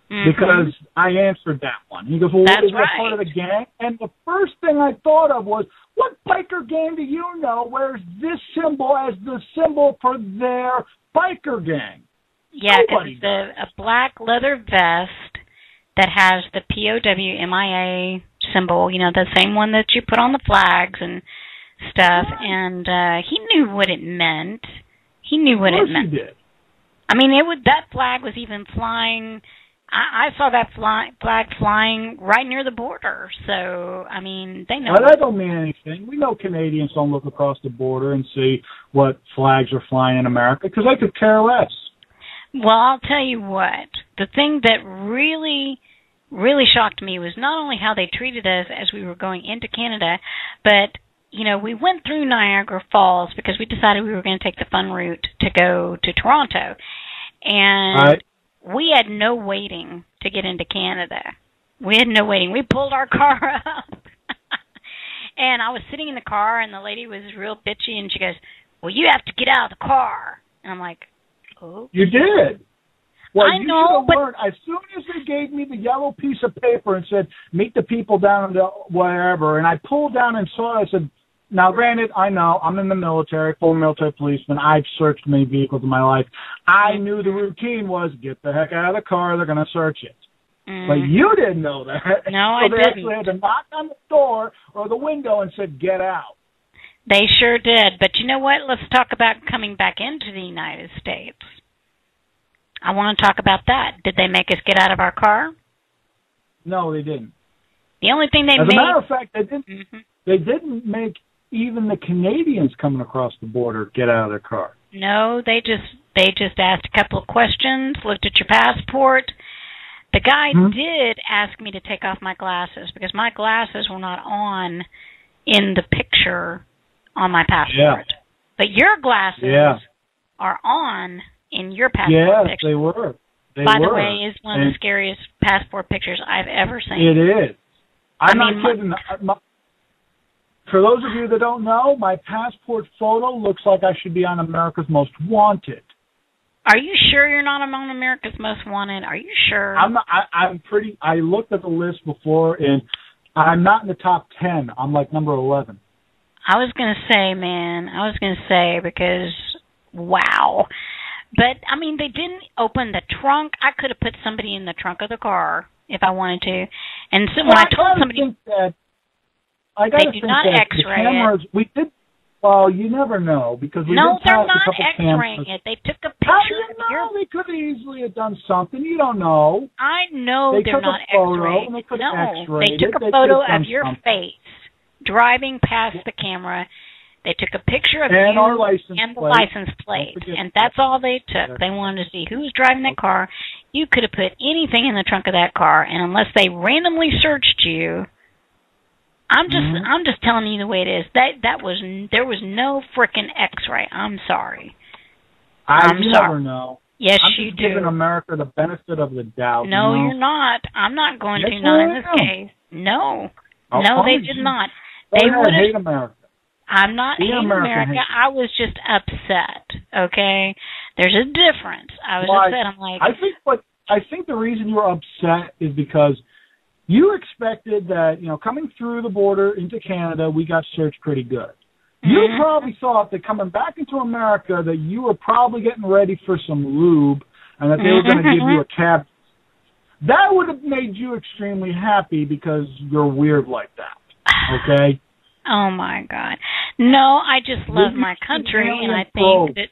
because I answered that one. He goes, well, is that part of the gang? And the first thing I thought of was, what biker gang do you know wears this symbol as the symbol for their biker gang? Yeah, it's a black leather vest that has the POW MIA symbol, you know, the same one that you put on the flags and stuff, and he knew what it meant. He knew what it meant. Of course he did. I mean, that flag was even flying. I saw that flag flying right near the border. So, I mean, they know. Well, that don't mean anything. We know Canadians don't look across the border and see what flags are flying in America because they could care less. Well, I'll tell you what. The thing that really shocked me was not only how they treated us as we were going into Canada, but, you know, we went through Niagara Falls because we decided we were going to take the fun route to go to Toronto. And we had no waiting to get into Canada. We had no waiting. We pulled our car up. And I was sitting in the car, and the lady was real bitchy, and she goes, well, you have to get out of the car. And I'm like, oh. You did. Well, I know, but as soon as they gave me the yellow piece of paper and said, meet the people down the wherever, and I pulled down and saw it, I said, now, granted, I know, I'm in the military, full military policeman. I've searched many vehicles in my life. I knew the routine was, get the heck out of the car, they're going to search it. But you didn't know that. No, so I they didn't. actually had to knock on the door or the window and said, get out. They sure did. But you know what? Let's talk about coming back into the United States. I want to talk about that. Did they make us get out of our car? No, they didn't. The only thing they made... As a matter of fact, they didn't make even the Canadians coming across the border get out of their car. No, they just asked a couple of questions, looked at your passport. The guy did ask me to take off my glasses because my glasses were not on in the picture on my passport. Yeah. But your glasses are on in your passport picture. Yes, they were. By the way, is one of the scariest passport pictures I've ever seen. It is. I'm not kidding. For those of you that don't know, my passport photo looks like I should be on America's Most Wanted. Are you sure you're not among America's Most Wanted? Are you sure? I'm pretty. I looked at the list before, and I'm not in the top 10. I'm like number 11. I was going to say, man. Because, wow. But, I mean, they didn't open the trunk. I could have put somebody in the trunk of the car if I wanted to. And so when I told somebody, they do not X-ray it. We did. Well, you never know because we no, did they're pass not a couple X-raying cameras. it. They took a picture of your. They could have easily have done something. You don't know. I know they they're took not a photo, X-raying. And they could no, X-rayed they took it. a photo of your face driving past the camera. They took a picture of and you our license and the plate. license plate, and that's all they took. They wanted to see who was driving that car. You could have put anything in the trunk of that car, and unless they randomly searched you, I'm just telling you the way it is. There was no frickin' X-ray. I'm sorry. You never know. Yes, I'm you just do. giving America the benefit of the doubt. No, you know? you're not. I'm not going yes, to. Not in I this am. case. No. I'll No, they promise did you. not. Oh, They yeah, would I hate America. I'm not We hating American America. hate I was just upset. Okay, there's a difference. I was upset. I'm like, I think the reason you were upset is because you expected that coming through the border into Canada, we got searched pretty good. You probably thought that coming back into America that you were probably getting ready for some lube and that they were going to give you a cab. That would have made you extremely happy because you're weird like that. Okay. oh my God, no! I just love my country, and I think that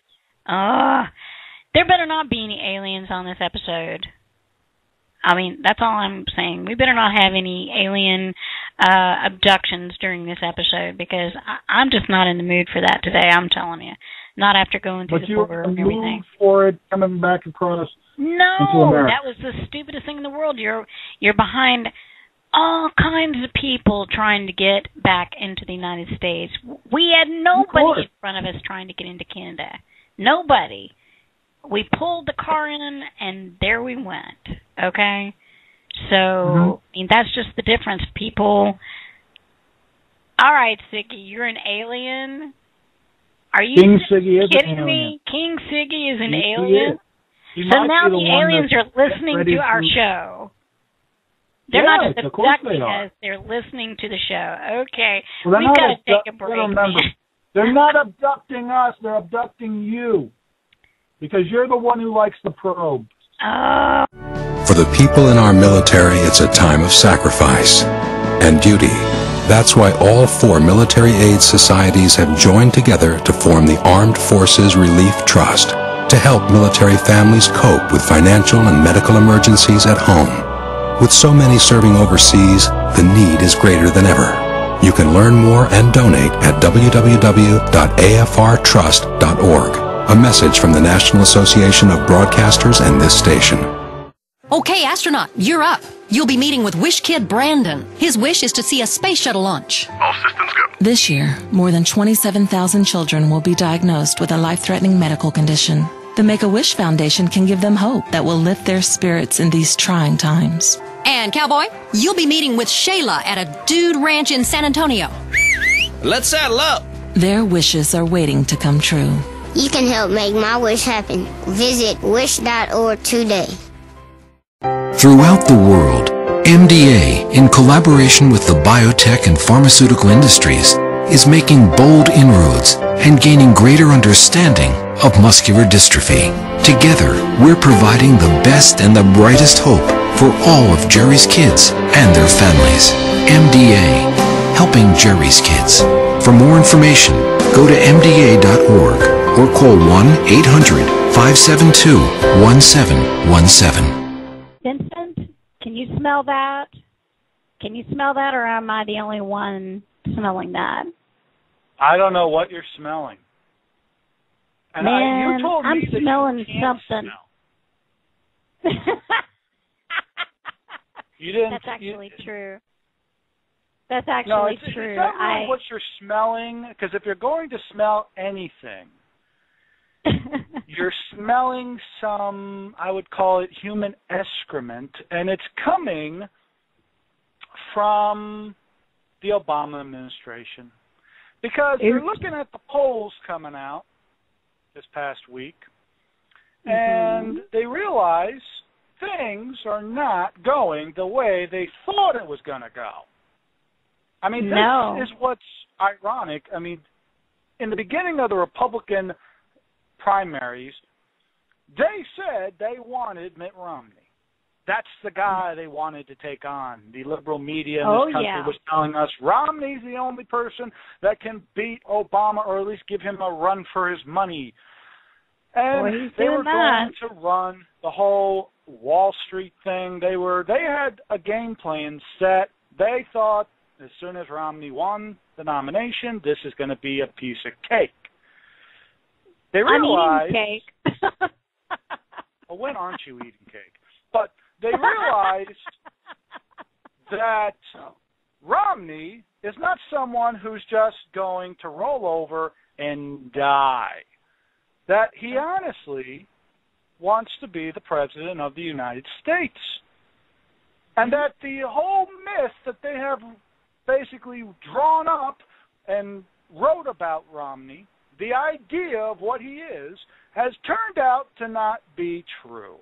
there better not be any aliens on this episode. I mean, that's all I'm saying. We better not have any alien abductions during this episode because I'm just not in the mood for that today. I'm telling you, not after going through the border and everything. For it coming back across. No, that was the stupidest thing in the world. You're behind all kinds of people trying to get back into the United States. We had nobody in front of us trying to get into Canada. Nobody. We pulled the car in, and there we went. Okay? So, I mean, that's just the difference. People... All right, Siggy, you're an alien? Are you kidding me? King Siggy is an alien? So now the aliens are listening to our show. They're not just abducting us, they're listening to the show. Okay, we've got to take a break. Remember, they're not abducting us, they're abducting you. Because you're the one who likes the probe. For the people in our military, it's a time of sacrifice and duty. That's why all 4 military aid societies have joined together to form the Armed Forces Relief Trust to help military families cope with financial and medical emergencies at home. With so many serving overseas, the need is greater than ever. You can learn more and donate at www.afrtrust.org. A message from the National Association of Broadcasters and this station. Okay, astronaut, you're up. You'll be meeting with Wish Kid Brandon. His wish is to see a space shuttle launch. All systems go. This year, more than 27,000 children will be diagnosed with a life-threatening medical condition. The Make-A-Wish Foundation can give them hope that will lift their spirits in these trying times. And, Cowboy, you'll be meeting with Shayla at a dude ranch in San Antonio. Let's saddle up. Their wishes are waiting to come true. You can help make my wish happen. Visit wish.org today. Throughout the world, MDA, in collaboration with the biotech and pharmaceutical industries, is making bold inroads and gaining greater understanding of muscular dystrophy. Together, we're providing the best and the brightest hope for all of Jerry's kids and their families. MDA, helping Jerry's kids. For more information, go to mda.org or call 1-800-572-1717. Vincent, can you smell that? Can you smell that, or am I the only one smelling that? I don't know what you're smelling. And Man, you told me I'm that smelling you can't something. You didn't. That's actually true. That's actually no, it's true. not really what you're smelling, because if you're going to smell anything, you're smelling some, I would call it human excrement, and it's coming from the Obama administration. Because they're looking at the polls coming out this past week, and they realize things are not going the way they thought it was going to go. I mean, this is what's ironic. I mean, in the beginning of the Republican primaries, they said they wanted Mitt Romney. That's the guy they wanted to take on. The liberal media in this country was telling us Romney's the only person that can beat Obama, or at least give him a run for his money. And they were going to run the whole Wall Street thing. They had a game plan set. They thought as soon as Romney won the nomination, this is going to be a piece of cake. They realized, I'm eating cake. Well, when aren't you eating cake? But they realized that Romney is not someone who's just going to roll over and die. That he honestly wants to be the president of the United States. And that the whole myth that they have basically drawn up and wrote about Romney, the idea of what he is, has turned out to not be true.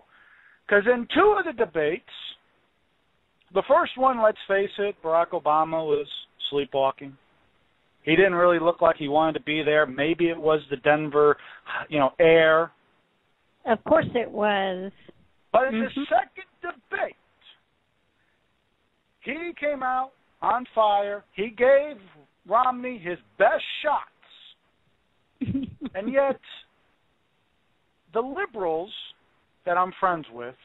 Because in two of the debates, the first one, let's face it, Barack Obama was sleepwalking. He didn't really look like he wanted to be there. Maybe it was the Denver, air. Of course it was. But in the second debate, he came out on fire. He gave Romney his best shots. And yet, the liberals that I'm friends with,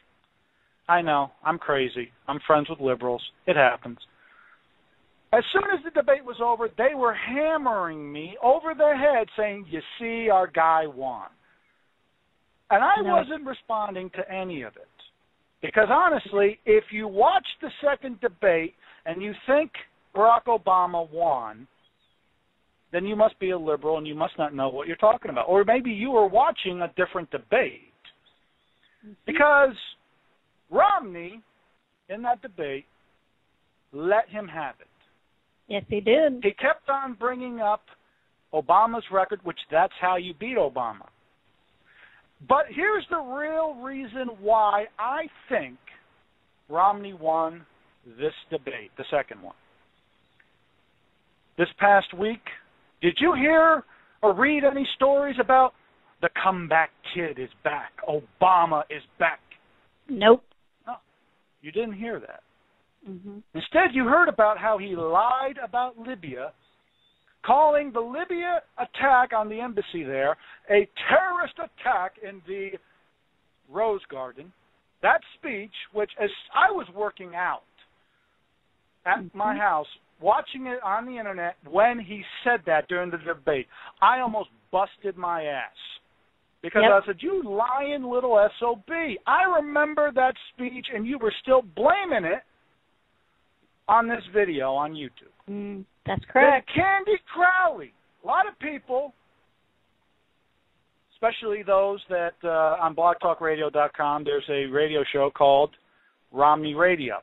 I know, I'm crazy. I'm friends with liberals. It happens. As soon as the debate was over, they were hammering me over the head saying, you see, our guy won. And I wasn't responding to any of it. Because honestly, if you watch the second debate and you think Barack Obama won, then you must be a liberal and you must not know what you're talking about. Or maybe you were watching a different debate. Because Romney, in that debate, let him have it. Yes, he did. He kept on bringing up Obama's record, which that's how you beat Obama. But here's the real reason why I think Romney won this debate, the second one. This past week, did you hear or read any stories about the comeback kid is back, Obama is back? Nope. No, you didn't hear that. Instead, you heard about how he lied about Libya, calling the Libya attack on the embassy there a terrorist attack in the Rose Garden. That speech, which as I was working out at my house, watching it on the internet when he said that during the debate, I almost busted my ass. Because I said, you lying little SOB. I remember that speech, and you were still blaming it on this video on YouTube. That's correct. Then Candy Crowley. A lot of people, especially those that on blogtalkradio.com, there's a radio show called Romney Radio.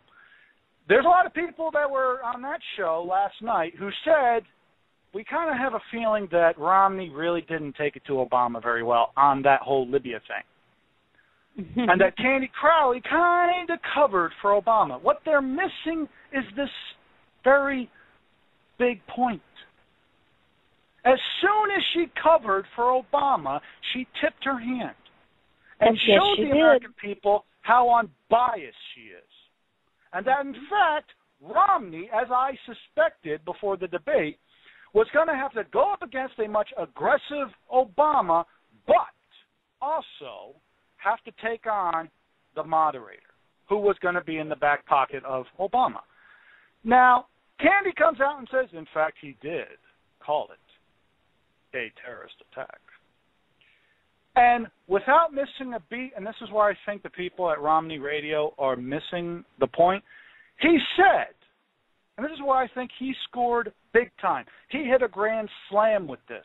There's a lot of people that were on that show last night who said, we kind of have a feeling that Romney really didn't take it to Obama very well on that whole Libya thing. And that Candy Crowley kind of covered for Obama. What they're missing is this very big point. As soon as she covered for Obama, she tipped her hand and showed the American people how unbiased she is. And that, in fact, Romney, as I suspected before the debate, was going to have to go up against a much aggressive Obama, but also have to take on the moderator, who was going to be in the back pocket of Obama. Now, Candy comes out and says, in fact, he did call it a terrorist attack. And without missing a beat, and this is where I think the people at Romney Radio are missing the point, he said, and this is where I think he scored big time. He hit a grand slam with this.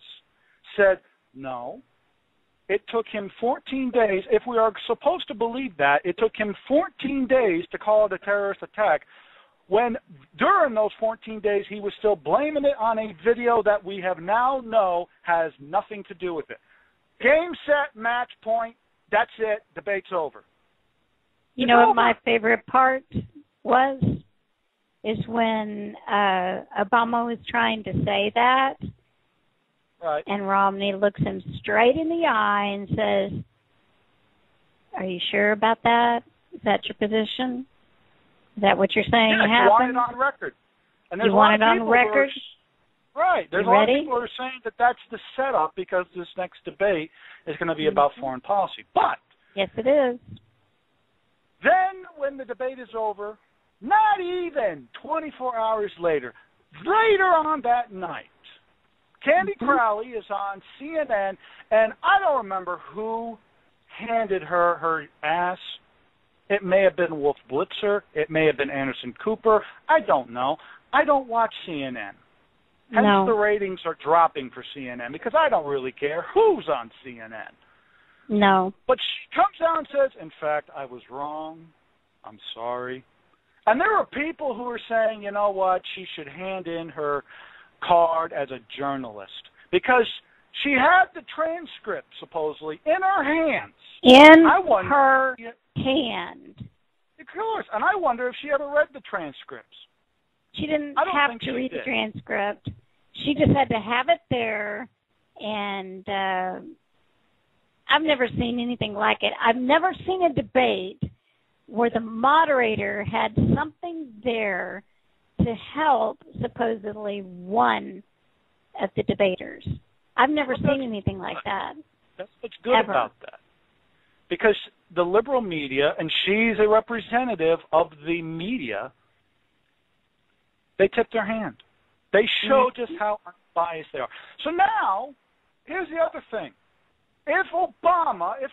Said, no, it took him 14 days. If we are supposed to believe that, it took him 14 days to call it a terrorist attack, when during those 14 days he was still blaming it on a video that we have now know has nothing to do with it. Game, set, match, point, that's it, debate's over. You know what my favorite part was? Is when Obama was trying to say that, right, and Romney looks him straight in the eye and says, "Are you sure about that? Is that your position? Is that what you're saying happened?" You want it on record. And there's you want it on record? Right. There's a lot of people who are saying that that's the setup because this next debate is going to be about foreign policy. But yes, it is. Then when the debate is over, not even 24 hours later on that night, Candy Crowley is on CNN, and I don't remember who handed her ass. It may have been Wolf Blitzer. It may have been Anderson Cooper. I don't know. I don't watch CNN. Hence No. the ratings are dropping for CNN because I don't really care who's on CNN. No. But she comes out and says, in fact, I was wrong. I'm sorry. And there are people who are saying, you know what, she should hand in her card as a journalist because she had the transcript, supposedly, in her hands. In her hand. Of course. And I wonder if she ever read the transcripts. She didn't I don't have think to she read did. the transcript. She just had to have it there, and I've never seen anything like it. I've never seen a debate where the moderator had something there to help, supposedly, one of the debaters. I've never seen anything like that. That's what's good Ever. about that. Because the liberal media, and she's a representative of the media, they tip their hand. They show just how unbiased they are. So now, here's the other thing. If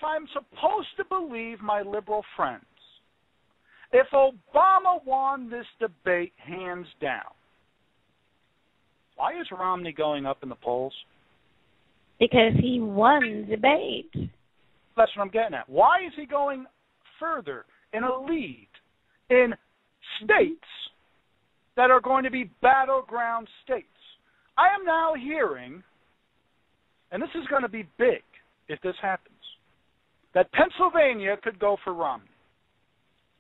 I'm supposed to believe my liberal friends, if Obama won this debate hands down, why is Romney going up in the polls? Because he won the debate. That's what I'm getting at. Why is he going further in a lead in states that are going to be battleground states? I am now hearing, and this is going to be big if this happens, that Pennsylvania could go for Romney.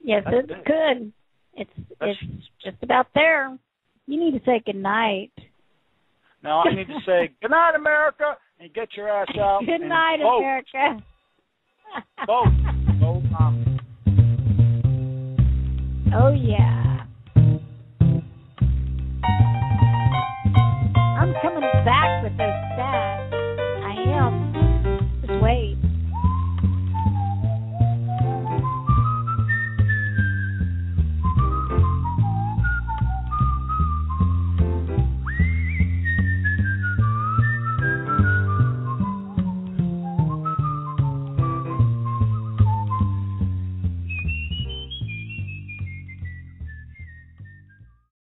Yes, That's it's big. good. It's just about there. You need to say goodnight. Now I need to say, good night, America, and get your ass out. Good and night, vote. America. Vote. Vote Romney. Oh, yeah. I'm coming back with those stats.